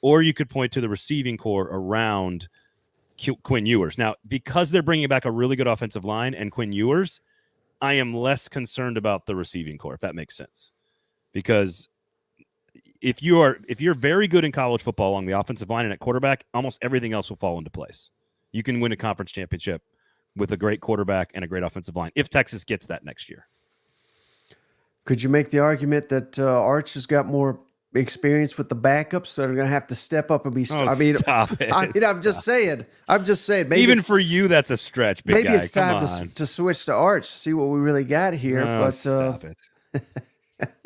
Speaker 1: or you could point to the receiving core around Quinn Ewers. Now, because they're bringing back a really good offensive line and Quinn Ewers, I am less concerned about the receiving core, if that makes sense. Because if you're very good in college football along the offensive line and at quarterback, almost everything else will fall into place. You can win a conference championship with a great quarterback and a great offensive line if Texas gets that next year.
Speaker 2: Could you make the argument that Arch has got more experience with the backups that are going to have to step up and be?
Speaker 1: Stop it.
Speaker 2: I'm just saying. Maybe
Speaker 1: even for you, that's a stretch. Big
Speaker 2: maybe
Speaker 1: guy.
Speaker 2: it's time to switch to Arch, see what we really got here.
Speaker 1: But stop it.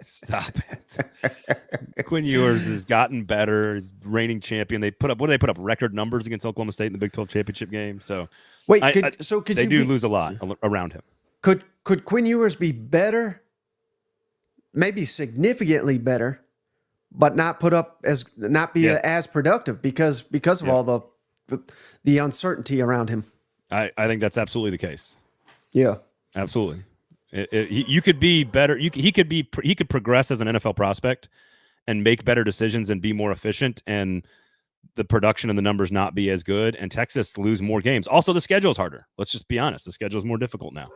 Speaker 1: Stop it. Quinn Ewers has gotten better. He's reigning champion. They put up record numbers against Oklahoma State in the Big 12 championship game. So
Speaker 2: wait,
Speaker 1: they do lose a lot around him.
Speaker 2: Could Quinn Ewers be better? Maybe significantly better but not be as productive because of all the uncertainty around him.
Speaker 1: I think that's absolutely the case.
Speaker 2: Yeah,
Speaker 1: absolutely. You could be better. He could progress as an NFL prospect and make better decisions and be more efficient, and the production and the numbers not be as good, and Texas lose more games. Also, the schedule is harder. Let's just be honest. The schedule is more difficult now.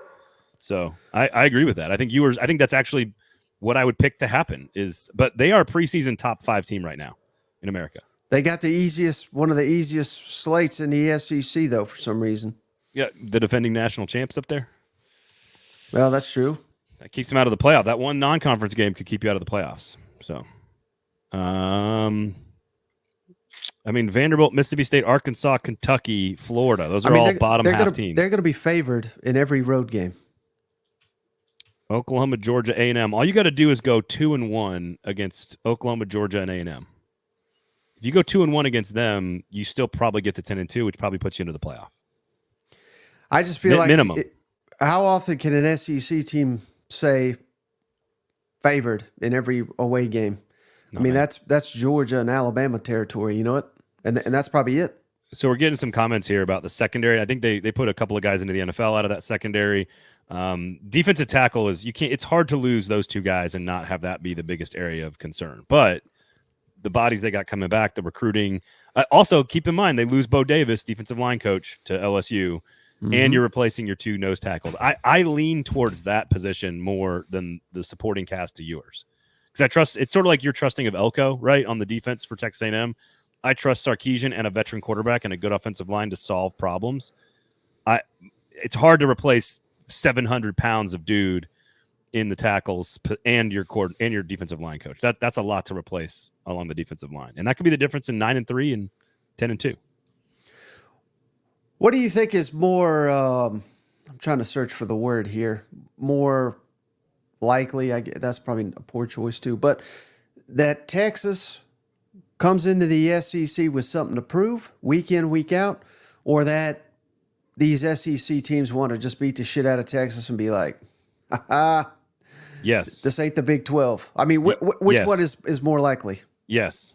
Speaker 1: So I agree with that. I think that's actually what I would pick to happen but they are a preseason top 5 team right now in America.
Speaker 2: They got one of the easiest slates in the SEC though, for some reason.
Speaker 1: Yeah. The defending national champs up there.
Speaker 2: Well, that's true.
Speaker 1: That keeps them out of the playoff. That one non-conference game could keep you out of the playoffs. So, Vanderbilt, Mississippi State, Arkansas, Kentucky, Florida. Those are all bottom half teams.
Speaker 2: They're going to be favored in every road game.
Speaker 1: Oklahoma, Georgia, A&M. All you got to do is go 2-1 against Oklahoma, Georgia, and A&M. If you go 2-1 against them, you still probably get to 10-2, which probably puts you into the playoff.
Speaker 2: I just feel like
Speaker 1: minimum.
Speaker 2: How often can an SEC team say favored in every away game? That's Georgia and Alabama territory, you know what? And that's probably it.
Speaker 1: So we're getting some comments here about the secondary. I think they put a couple of guys into the NFL out of that secondary. Defensive tackle it's hard to lose those 2 guys and not have that be the biggest area of concern. But the bodies they got coming back, the recruiting. Also, keep in mind, they lose Bo Davis, defensive line coach, to LSU, and you're replacing your 2 nose tackles. I lean towards that position more than the supporting cast to yours. Because I trust, it's sort of like you're trusting of Elko, right, on the defense for Texas A&M. I trust Sarkisian and a veteran quarterback and a good offensive line to solve problems. It's hard to replace 700 pounds of dude in the tackles and your defensive line coach. That's a lot to replace along the defensive line, and that could be the difference in 9-3 and 10-2.
Speaker 2: What do you think is more? I'm trying to search for the word here. More likely, that's probably a poor choice too. But that Texas comes into the SEC with something to prove week in, week out, or that these SEC teams want to just beat the shit out of Texas and be like,
Speaker 1: yes,
Speaker 2: this ain't the Big 12. I mean, which one is more likely?
Speaker 1: Yes.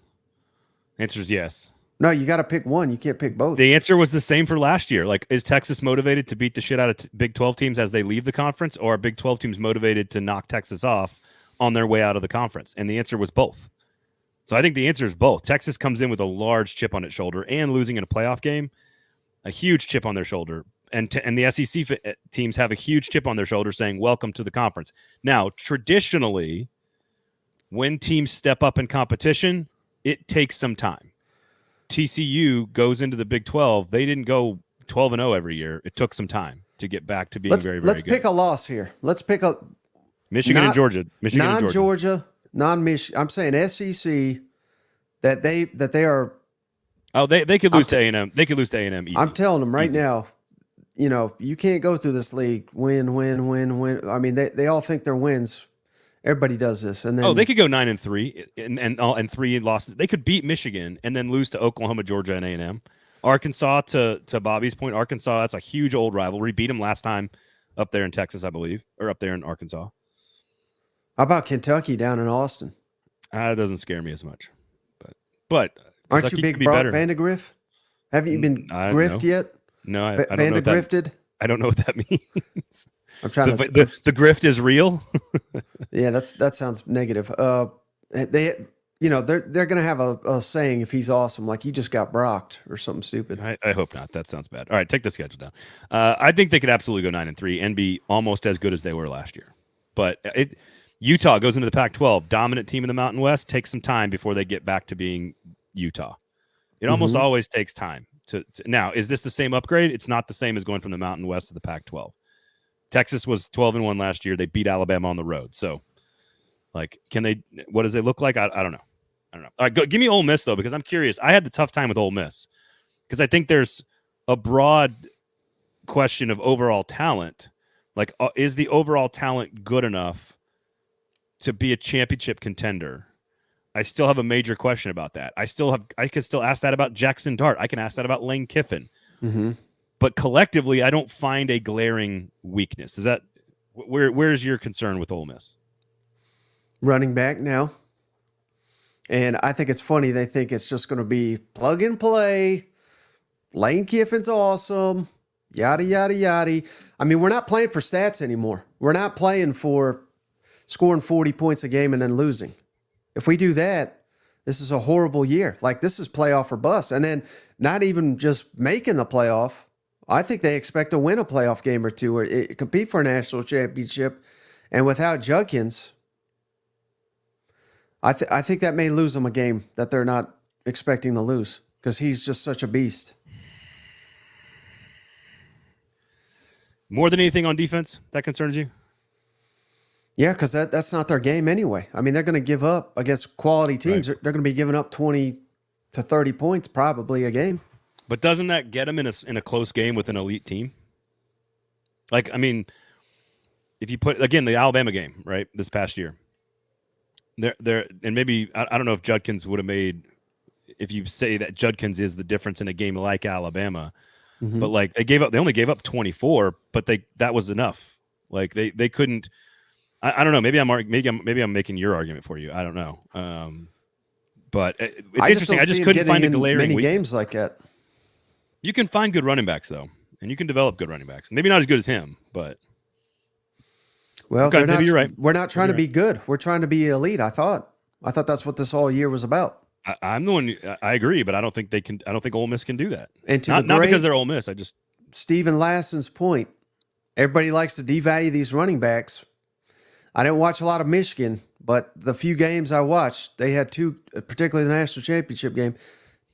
Speaker 1: Answer is yes.
Speaker 2: No, you got to pick one. You can't pick both.
Speaker 1: The answer was the same for last year. Like, is Texas motivated to beat the shit out of Big 12 teams as they leave the conference, or are Big 12 teams motivated to knock Texas off on their way out of the conference? And the answer was both. So I think the answer is both. Texas comes in with a large chip on its shoulder and losing in a playoff game, a huge chip on their shoulder. And the SEC teams have a huge chip on their shoulder saying, welcome to the conference. Now, traditionally, when teams step up in competition, it takes some time. TCU goes into the Big 12. They didn't go 12-0 every year. It took some time to get back to being very, very good.
Speaker 2: Let's pick a loss here. Let's pick a
Speaker 1: Michigan and Georgia.
Speaker 2: Non-Georgia, non-Michigan. I'm saying SEC that they are.
Speaker 1: Oh, they could lose to A&M. They could lose to A&M easy.
Speaker 2: I'm telling them right now, you can't go through this league win. I mean, they all think they're wins. Everybody does this, and then
Speaker 1: they could go 9-3 and 3 losses. They could beat Michigan and then lose to Oklahoma, Georgia, and A&M. Arkansas, to Bobby's point, Arkansas, that's a huge old rivalry. Beat them last time up there in Texas, I believe, or up there in Arkansas.
Speaker 2: How about Kentucky down in Austin?
Speaker 1: It doesn't scare me as much, but
Speaker 2: aren't
Speaker 1: Kentucky
Speaker 2: you big Brock Vandegrift? Haven't you been griffed yet?
Speaker 1: No, I don't know.
Speaker 2: Vandegriffted?
Speaker 1: I don't know what that means.
Speaker 2: I'm trying
Speaker 1: the grift is real.
Speaker 2: Yeah, that sounds negative. They're gonna have a saying if he's awesome, like he just got brocked or something stupid.
Speaker 1: I hope not. That sounds bad. All right, take the schedule down. I think they could absolutely go 9-3 and be almost as good as they were last year. But Utah goes into the Pac-12, dominant team in the Mountain West. Takes some time before they get back to being Utah. It almost always takes time. Now, is this the same upgrade? It's not the same as going from the Mountain West to the Pac-12. Texas was 12-1 last year. They beat Alabama on the road. So, what does it look like? I don't know. All right, give me Ole Miss, though, because I'm curious. I had the tough time with Ole Miss because I think there's a broad question of overall talent. Like, is the overall talent good enough to be a championship contender? I still have a major question about that. I can still ask that about Jackson Dart. I can ask that about Lane Kiffin. Mm-hmm. But collectively, I don't find a glaring weakness. Is that where's your concern with Ole Miss?
Speaker 2: Running back now. And I think it's funny. They think it's just going to be plug and play. Lane Kiffin's awesome. Yada, yada, yada. I mean, we're not playing for stats anymore. We're not playing for scoring 40 points a game and then losing. If we do that, this is a horrible year. Like, this is playoff or bust. And then not even just making the playoff. I think they expect to win a playoff game or two or compete for a national championship. And without Judkins, I think that may lose them a game that they're not expecting to lose because he's just such a beast.
Speaker 1: More than anything on defense, that concerns you?
Speaker 2: Yeah, because that's not their game anyway. I mean, they're going to give up against quality teams. Right. They're going to be giving up 20 to 30 points probably a game.
Speaker 1: But doesn't that get them in a close game with an elite team? Like, I mean, if you put, again, the Alabama game, right, this past year, there, and maybe, I don't know if Judkins would have made, if you say that Judkins is the difference in a game like Alabama, but like they only gave up 24, but that was enough. Like they couldn't, I don't know, maybe I'm making your argument for you. I don't know. But it's interesting. I just couldn't find a glaring
Speaker 2: many games like that.
Speaker 1: You can find good running backs though, and you can develop good running backs. Maybe not as good as him, but
Speaker 2: well,
Speaker 1: okay, maybe you're right.
Speaker 2: We're not trying to be good. We're trying to be elite. I thought that's what this all year was about.
Speaker 1: I'm the one. I agree, but I don't think they can. I don't think Ole Miss can do that.
Speaker 2: And
Speaker 1: not because they're Ole Miss.
Speaker 2: Stephen Lassen's point. Everybody likes to devalue these running backs. I didn't watch a lot of Michigan, but the few games I watched, they had two, particularly the national championship game,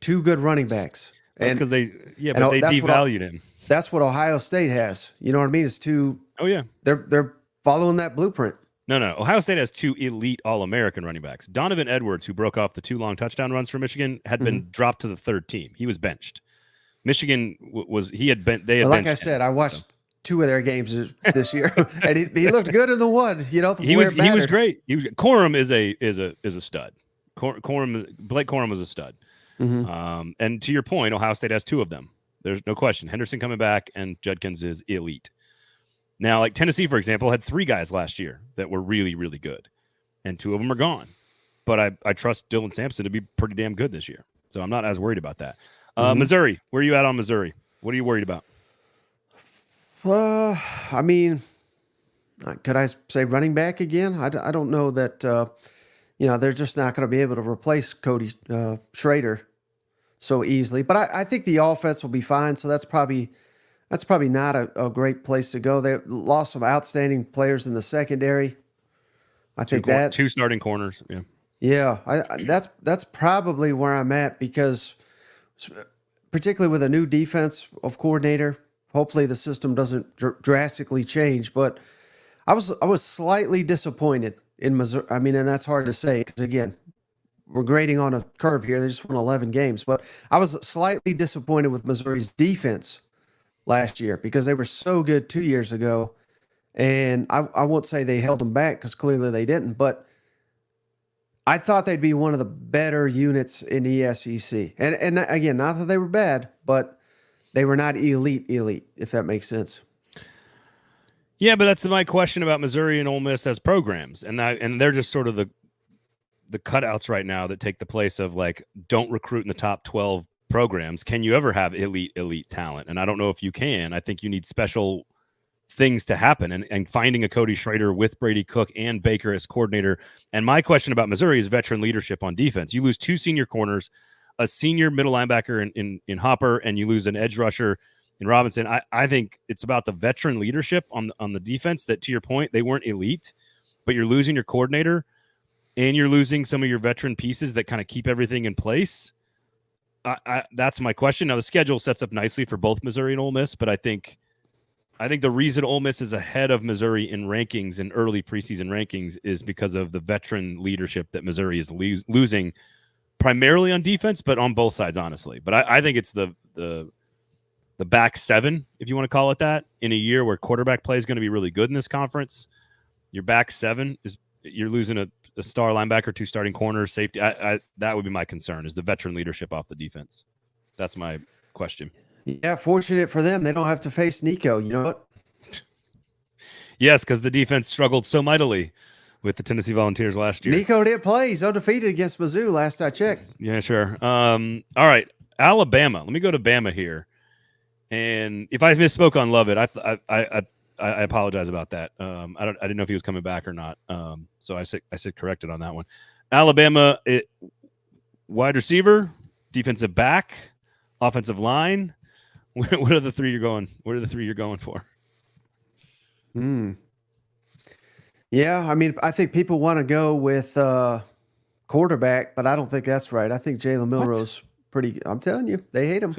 Speaker 2: two good running backs.
Speaker 1: That's because they devalued him.
Speaker 2: That's what Ohio State has. You know what I mean? It's two.
Speaker 1: Oh yeah,
Speaker 2: they're following that blueprint.
Speaker 1: No. Ohio State has two elite All-American running backs. Donovan Edwards, who broke off the 2 long touchdown runs for Michigan, had been dropped to the third team. He was benched. Michigan
Speaker 2: like I said, I watched 2 of their games this year, and he looked good in the one. You know,
Speaker 1: he was great. Corum is a stud. Blake Corum was a stud. And to your point, Ohio State has 2 of them. There's no question. Henderson coming back, and Judkins is elite. Now, like Tennessee, for example, had 3 guys last year that were really, really good, and 2 of them are gone. But I trust Dylan Sampson to be pretty damn good this year, so I'm not as worried about that. Missouri, where are you at on Missouri? What are you worried about?
Speaker 2: I mean, could I say running back again? I don't know that, they're just not going to be able to replace Cody Schrader so easily. But I think the offense will be fine, so that's probably not a great place to go. They lost some outstanding players in the secondary. I think
Speaker 1: 2 starting corners. Yeah.
Speaker 2: Yeah, that's probably where I'm at because particularly with a new defense of coordinator, hopefully the system doesn't drastically change. But I was slightly disappointed in Missouri. I mean, and that's hard to say because again, we're grading on a curve here. They just won 11 games, but I was slightly disappointed with Missouri's defense last year because they were so good 2 years ago. And I won't say they held them back because clearly they didn't, but I thought they'd be one of the better units in the SEC. And again, not that they were bad, but they were not elite, if that makes sense.
Speaker 1: Yeah, but that's my question about Missouri and Ole Miss as programs. And they're just sort of the cutouts right now that take the place of like, don't recruit in the top 12 programs. Can you ever have elite talent? And I don't know if you can. I think you need special things to happen and finding a Cody Schrader with Brady Cook and Baker as coordinator. And my question about Missouri is veteran leadership on defense. You lose 2 senior corners, a senior middle linebacker in Hopper, and you lose an edge rusher in Robinson. I think it's about the veteran leadership on the defense that, to your point, they weren't elite, but you're losing your coordinator and you're losing some of your veteran pieces that kind of keep everything in place. That's my question. Now the schedule sets up nicely for both Missouri and Ole Miss, but I think the reason Ole Miss is ahead of Missouri in rankings in early preseason rankings is because of the veteran leadership that Missouri is losing primarily on defense, but on both sides, honestly. But I think it's the back 7, if you want to call it that, in a year where quarterback play is going to be really good in this conference. Your back 7 you're losing a star linebacker, 2 starting corners, safety. That would be my concern, is the veteran leadership off the defense. That's my question.
Speaker 2: Yeah, fortunate for them, they don't have to face Nico. You know what?
Speaker 1: Yes, because the defense struggled so mightily with the Tennessee Volunteers last year.
Speaker 2: Nico didn't play. He's undefeated against Mizzou last I checked.
Speaker 1: Yeah, sure. All right, Alabama. Let me go to Bama here. And if I misspoke on Lovett, I apologize about that. I didn't know if he was coming back or not. So I said corrected on that one. Alabama, wide receiver, defensive back, offensive line. What are the three you're going? What are the three you're going for?
Speaker 2: Yeah, I mean, I think people want to go with quarterback, but I don't think that's right. I think Jalen Milroe's pretty. I'm telling you, they hate him.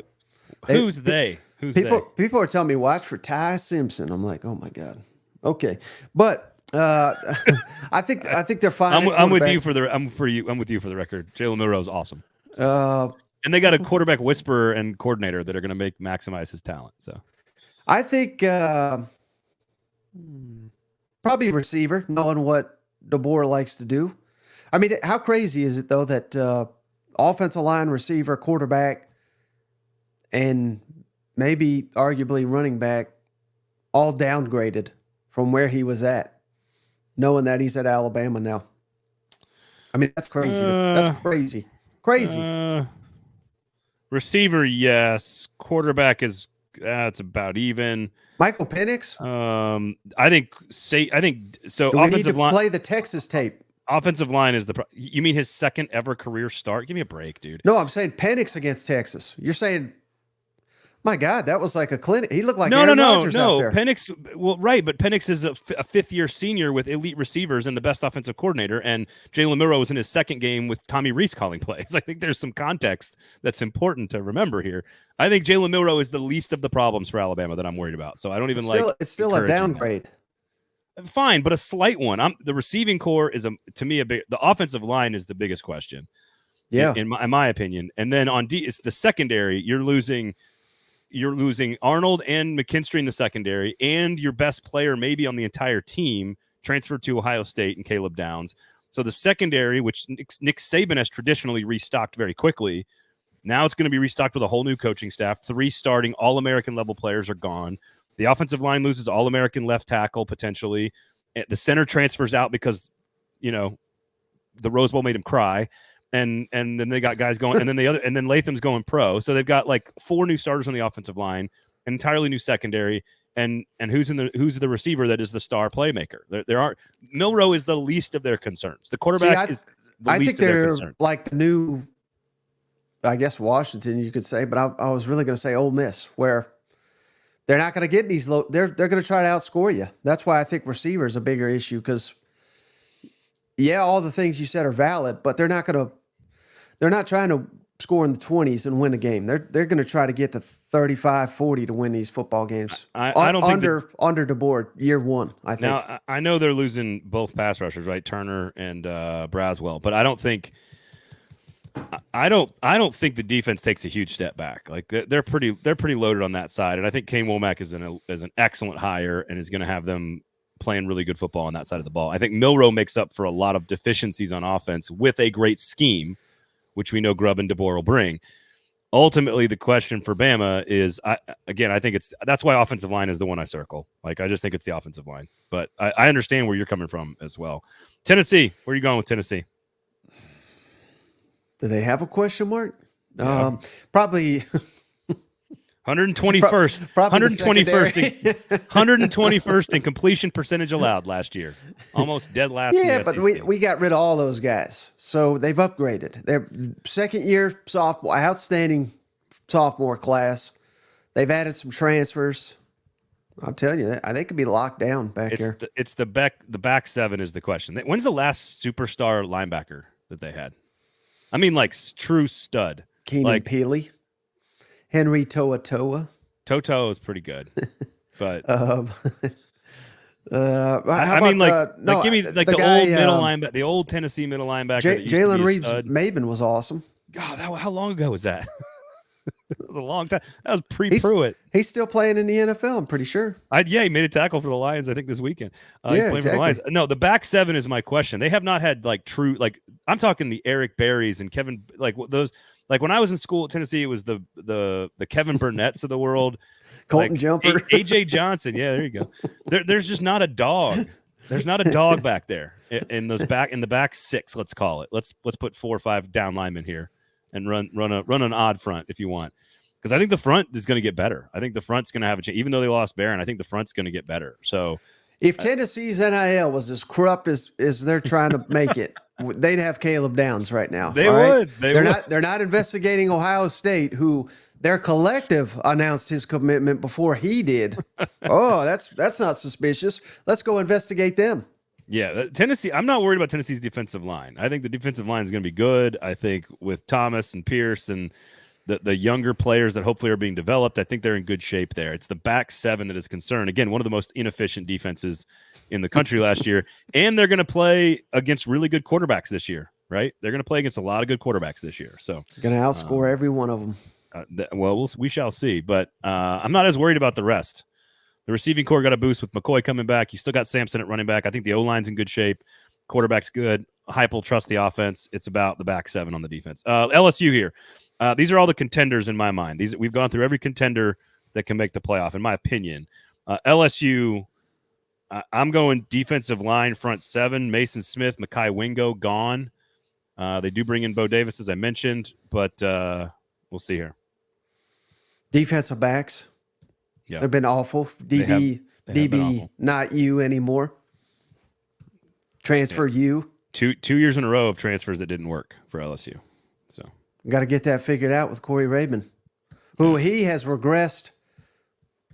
Speaker 1: Who's they?
Speaker 2: People are telling me watch for Ty Simpson. I'm like, oh my god. Okay, but I think they're fine.
Speaker 1: I'm with you for the record. Jalen Milroe is awesome. And they got a quarterback whisperer and coordinator that are going to maximize his talent. So
Speaker 2: I think probably receiver, knowing what DeBoer likes to do. I mean, how crazy is it though that offensive line, receiver, quarterback, and maybe arguably running back all downgraded from where he was at, knowing that he's at Alabama now. I mean, that's crazy. That's crazy. Crazy.
Speaker 1: Receiver, yes. Quarterback is it's about even.
Speaker 2: Michael Penix?
Speaker 1: I think so.
Speaker 2: Do we need to play the Texas tape?
Speaker 1: Offensive line is you mean his second ever career start? Give me a break, dude.
Speaker 2: No, I'm saying Penix against Texas. You're saying, my God, that was like a clinic. He looked like
Speaker 1: no.
Speaker 2: out there.
Speaker 1: Penix, well, right, but Penix is a fifth-year senior with elite receivers and the best offensive coordinator, and Jalen Milroe was in his second game with Tommy Rees calling plays. I think there's some context that's important to remember here. I think Jalen Milroe is the least of the problems for Alabama that I'm worried about. So I don't even
Speaker 2: it's still a downgrade.
Speaker 1: Fine, but a slight one. The receiving core is to me the offensive line is the biggest question.
Speaker 2: Yeah,
Speaker 1: in my opinion, and then on D, it's the secondary. You're losing Arnold and McKinstry in the secondary, and your best player maybe on the entire team transferred to Ohio State and Caleb Downs. So the secondary, which Nick Saban has traditionally restocked very quickly, now it's going to be restocked with a whole new coaching staff. 3 starting All-American level players are gone. The offensive line loses All-American left tackle potentially. The center transfers out because, the Rose Bowl made him cry. And then they got guys going, and then Latham's going pro. So they've got like 4 new starters on the offensive line, an entirely new secondary, and who's the receiver that is the star playmaker? There are Milroe is the least of their concerns. The quarterback is the least of their concerns.
Speaker 2: Like the new, I guess Washington, you could say, but I was really going to say Ole Miss, where they're not going to get these low. They're going to try to outscore you. That's why I think receiver is a bigger issue because, yeah, all the things you said are valid, but they're not trying to score in the 20s and win a game. They're going to try to get to 35, 40 to win these football games.
Speaker 1: I don't think
Speaker 2: under DeBoer year one. I think.
Speaker 1: Now I know they're losing both pass rushers, right? Turner and Braswell, but I don't think the defense takes a huge step back. Like they're pretty loaded on that side, and I think Kane Womack is an excellent hire and is going to have them playing really good football on that side of the ball. I think Milroe makes up for a lot of deficiencies on offense with a great scheme, which we know Grubb and DeBoer will bring. Ultimately, the question for Bama is, I think that's why offensive line is the one I circle. Like, I just think it's the offensive line. But I understand where you're coming from as well. Tennessee, where are you going with Tennessee?
Speaker 2: Do they have a question mark?
Speaker 1: Yeah.
Speaker 2: Probably
Speaker 1: 121st, 121st in completion percentage allowed last year. Almost dead last.
Speaker 2: Yeah, but we got rid of all those guys, so they've upgraded. Their second-year sophomore, outstanding sophomore class. They've added some transfers. I'm telling you, they could be locked down back here.
Speaker 1: The back seven is the question. When's the last superstar linebacker that they had? I mean, like true stud.
Speaker 2: Keenan Peely. Henry To'oTo'o.
Speaker 1: Toto is pretty good, but
Speaker 2: I
Speaker 1: mean, give me like the old middle linebacker, the old Tennessee middle linebacker.
Speaker 2: Jalen Reeves-Maben was awesome.
Speaker 1: God, how long ago was that? It was a long time. That was pre-Pruitt.
Speaker 2: He's still playing in the NFL, I'm pretty sure.
Speaker 1: He made a tackle for the Lions, I think, this weekend.
Speaker 2: He's playing
Speaker 1: for the Lions. No, the back seven is my question. They have not had true, I'm talking the Eric Berries and Kevin, those. Like when I was in school at Tennessee, it was the Kevin Burnett's of the world.
Speaker 2: Colton Jumper.
Speaker 1: AJ Johnson. Yeah, there you go. There's just not a dog There's not a dog back there in the back six. Let's call it. Let's put 4 or 5 down linemen here and run an odd front if you want. Because I think the front is going to get better. I think the front's going to have a chance. Even though they lost Barron, I think the front's going to get better. So
Speaker 2: if Tennessee's NIL was as corrupt as they're trying to make it, they'd have Caleb Downs right now.
Speaker 1: They would.
Speaker 2: They're not investigating Ohio State, who their collective announced his commitment before he did. Oh, that's not suspicious. Let's go investigate them.
Speaker 1: Yeah, Tennessee. I'm not worried about Tennessee's defensive line. I think the defensive line is going to be good. I think with Thomas and Pierce and the younger players that hopefully are being developed, I think they're in good shape there. It's the back 7 that is concerned. Again, one of the most inefficient defenses in the country last year. And they're going to play against really good quarterbacks this year, right? They're going to play against a lot of good quarterbacks this year. So
Speaker 2: going to outscore every one of them.
Speaker 1: We shall see. But I'm not as worried about the rest. The receiving core got a boost with McCoy coming back. You still got Sampson at running back. I think the O-line's in good shape. Quarterback's good. Hype will trust the offense. It's about the back 7 on the defense. LSU here. These are all the contenders in my mind. We've gone through every contender that can make the playoff, in my opinion. LSU, I'm going defensive line, front 7, Mason Smith, Mekhi Wingo, gone. They do bring in Bo Davis, as I mentioned, but we'll see here.
Speaker 2: Defensive backs.
Speaker 1: Yeah.
Speaker 2: They've been awful. DB, awful. Not you anymore. Transfer you.
Speaker 1: 2 years in a row of transfers that didn't work for LSU. So
Speaker 2: got to get that figured out with Corey Raymond, who he has regressed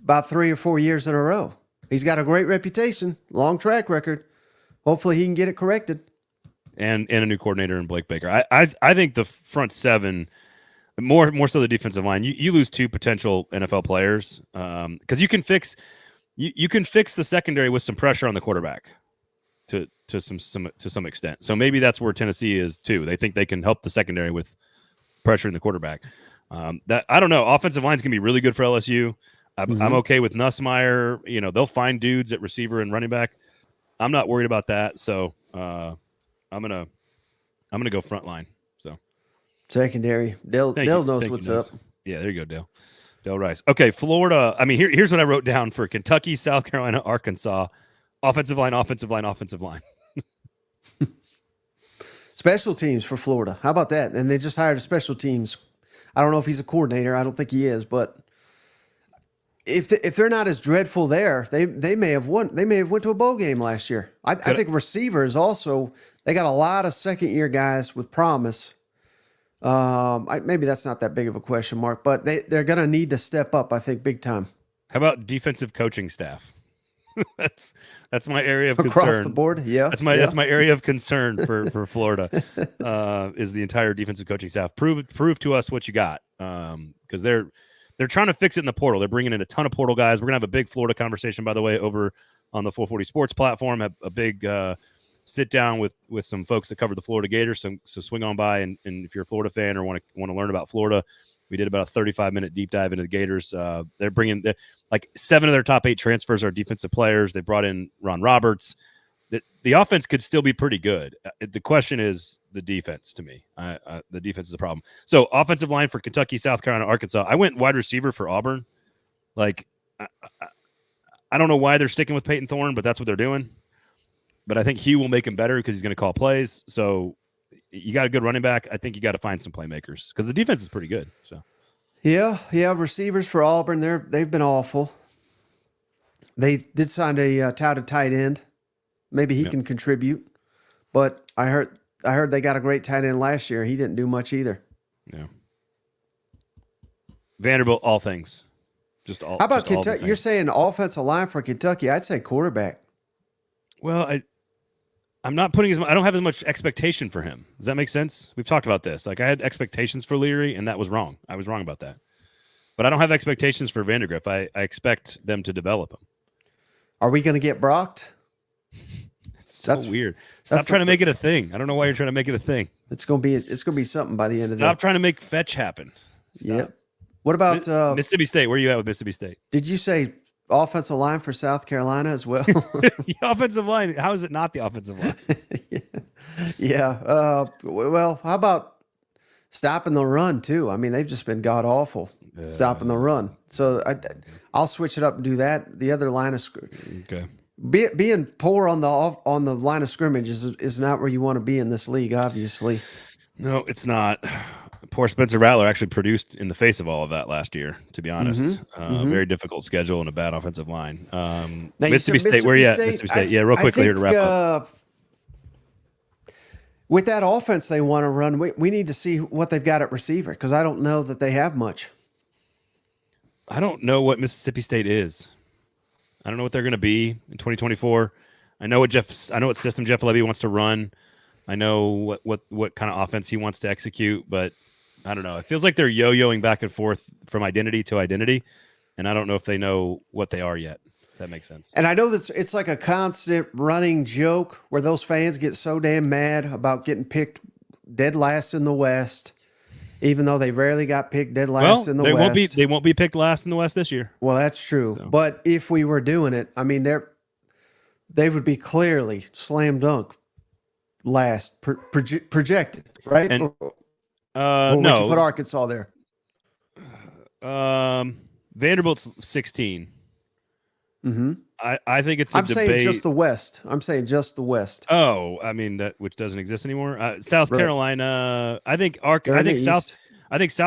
Speaker 2: about 3 or 4 years in a row. He's got a great reputation, long track record. Hopefully he can get it corrected.
Speaker 1: And a new coordinator in Blake Baker. I think the front 7, more so the defensive line. You lose 2 potential NFL players because you can fix the secondary with some pressure on the quarterback to some extent. So maybe that's where Tennessee is too. They think they can help the secondary with pressure in the quarterback. That I don't know. Offensive line is gonna be really good for LSU. I'm okay with Nussmeier. They'll find dudes at receiver and running back. I'm not worried about that. So I'm gonna go front line. So
Speaker 2: secondary. Dale knows what's up.
Speaker 1: Yeah, there you go, Dale Rice. Okay, Florida. I mean, here's what I wrote down for Kentucky, South Carolina, Arkansas. Offensive line.
Speaker 2: Special teams for Florida. How about that? And they just hired a special teams. I don't know if he's a coordinator. I don't think he is, but if they're not as dreadful there, they may have won. They may have went to a bowl game last year. I think receivers also, they got a lot of second-year guys with promise. Maybe that's not that big of a question mark, but they're going to need to step up, I think, big time.
Speaker 1: How about defensive coaching staff? that's my area of
Speaker 2: across
Speaker 1: concern.
Speaker 2: The board. Yeah,
Speaker 1: that's my area of concern for Florida. Is the entire defensive coaching staff. Prove to us what you got, because they're trying to fix it in the portal. They're bringing in a ton of portal guys. We're gonna have a big Florida conversation, by the way, over on the 440 Sports platform. Have a big sit down with some folks that cover the Florida Gators. So swing on by, and if you're a Florida fan or want to learn about Florida, we did about a 35-minute deep dive into the Gators. They're bringing like 7 of their top 8 transfers are defensive players. They brought in Ron Roberts. The offense could still be pretty good. The question is the defense to me. The defense is the problem. So offensive line for Kentucky, South Carolina, Arkansas. I went wide receiver for Auburn. Like, I don't know why they're sticking with Peyton Thorne, but that's what they're doing. But I think Hugh will make him better because he's going to call plays. So you got a good running back. I think you got to find some playmakers because the defense is pretty good. So
Speaker 2: yeah. Receivers for Auburn, they've been awful. They did sign a touted tight end. Maybe he can contribute. But I heard they got a great tight end last year. He didn't do much either.
Speaker 1: Yeah. Vanderbilt, all things. Just all.
Speaker 2: How about Kentucky? You're saying offensive line for Kentucky? I'd say quarterback.
Speaker 1: Well, I'm not putting I don't have as much expectation for him. Does that make sense? We've talked about this. Like, I had expectations for Leary, and that was wrong. I was wrong about that. But I don't have expectations for Vandergriff. I expect them to develop him.
Speaker 2: Are we going to get Brocked?
Speaker 1: That's weird. Stop trying to make it a thing. I don't know why you're trying to make it a thing.
Speaker 2: It's going to be something by the end of the day.
Speaker 1: Stop trying to make fetch happen.
Speaker 2: Yep. What about
Speaker 1: Mississippi State? Where are you at with Mississippi State?
Speaker 2: Did you say offensive line for South Carolina as well?
Speaker 1: The offensive line. How is it not the offensive line?
Speaker 2: Yeah. Well, how about stopping the run too? I mean, they've just been god awful stopping the run. So I'll switch it up and do that. The other line is
Speaker 1: okay.
Speaker 2: being poor on the line of scrimmage is not where you want to be in this league, obviously.
Speaker 1: No, it's not. Poor Spencer Rattler actually produced in the face of all of that last year, to be honest. Very difficult schedule and a bad offensive line. Mississippi State, where are you at? Mississippi State. Yeah, real quickly here to wrap up.
Speaker 2: With that offense they want to run, we need to see what they've got at receiver, because I don't know that they have much.
Speaker 1: I don't know what Mississippi State is. I don't know what they're going to be in 2024. I know what system Jeff Lebby wants to run. I know what kind of offense he wants to execute, but I don't know. It feels like they're yo-yoing back and forth from identity to identity, and I don't know if they know what they are yet. If that makes sense.
Speaker 2: And I know that it's like a constant running joke where those fans get so damn mad about getting picked dead last in the West, even though they rarely got picked dead last in the West.
Speaker 1: They won't be picked last in the West this year.
Speaker 2: Well, that's true. So. But if we were doing it, I mean, they would be clearly slam dunk last projected, right?
Speaker 1: And,
Speaker 2: or would you put Arkansas there?
Speaker 1: Vanderbilt's 16.
Speaker 2: Mm-hmm.
Speaker 1: I think it's a debate.
Speaker 2: Saying just the West. I'm saying just the West.
Speaker 1: Oh, I mean which doesn't exist anymore. South Carolina. I think South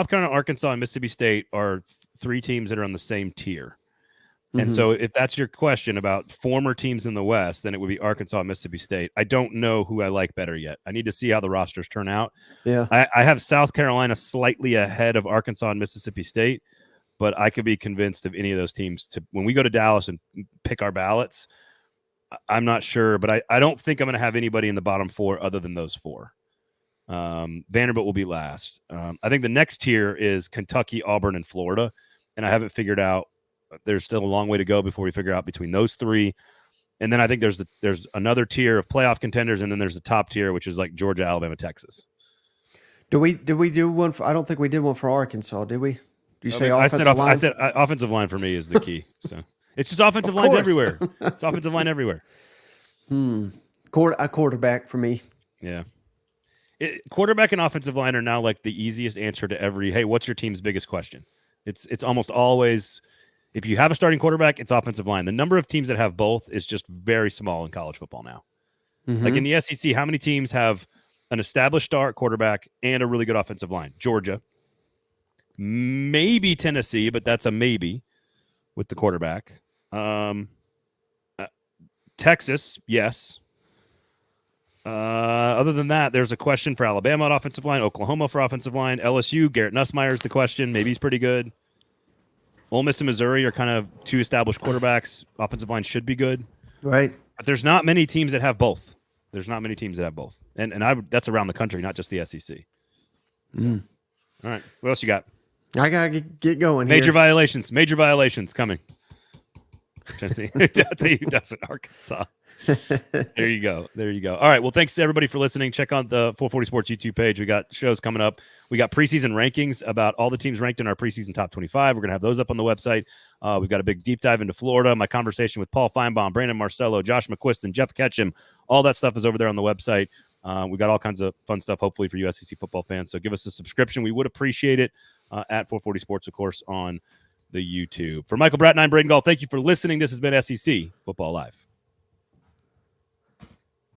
Speaker 1: Carolina, Arkansas, and Mississippi State are three teams that are on the same tier. And so if that's your question about former teams in the West, then it would be Arkansas and Mississippi State. I don't know who I like better yet. I need to see how the rosters turn out.
Speaker 2: Yeah,
Speaker 1: I have South Carolina slightly ahead of Arkansas and Mississippi State, but I could be convinced of any of those teams when we go to Dallas and pick our ballots. I'm not sure, but I don't think I'm going to have anybody in the bottom four other than those four. Vanderbilt will be last. I think the next tier is Kentucky, Auburn, and Florida, and I haven't figured out. There's still a long way to go before we figure out between those three. And then I think there's another tier of playoff contenders, and then there's the top tier, which is like Georgia, Alabama, Texas.
Speaker 2: Did we do one? I don't think we did one for Arkansas, did we? Did you say offensive line? I
Speaker 1: said offensive line for me is the key. So it's just offensive lines everywhere. It's offensive line everywhere.
Speaker 2: A quarterback for me.
Speaker 1: Yeah. Quarterback and offensive line are now like the easiest answer to every, hey, what's your team's biggest question? It's almost always, if you have a starting quarterback, it's offensive line. The number of teams that have both is just very small in college football now. Like in the SEC, how many teams have an established star quarterback and a really good offensive line? Georgia. Maybe Tennessee, but that's a maybe with the quarterback. Texas, yes. Other than that, there's a question for Alabama on offensive line, Oklahoma for offensive line, LSU, Garrett Nussmeier's the question. Maybe he's pretty good. Ole Miss and Missouri are kind of two established quarterbacks. Offensive line should be good.
Speaker 2: Right.
Speaker 1: But there's not many teams that have both. And that's around the country, not just the SEC. So, all right. What else you got?
Speaker 2: I got to get going
Speaker 1: Major violations coming. I'll tell you who doesn't, Arkansas. There you go. All right. Well, thanks to everybody for listening. Check out the 440 Sports YouTube page. We got shows coming up. We got preseason rankings about all the teams ranked in our preseason top 25. We're going to have those up on the website. We've got a big deep dive into Florida. My conversation with Paul Feinbaum, Brandon Marcello, Josh McQuiston, Jeff Ketchum. All that stuff is over there on the website. We got all kinds of fun stuff, hopefully, for you SEC football fans. So give us a subscription. We would appreciate it at 440 Sports, of course, on the YouTube. For Michael Bratton, I'm Braden Gall. Thank you for listening. This has been SEC Football Live.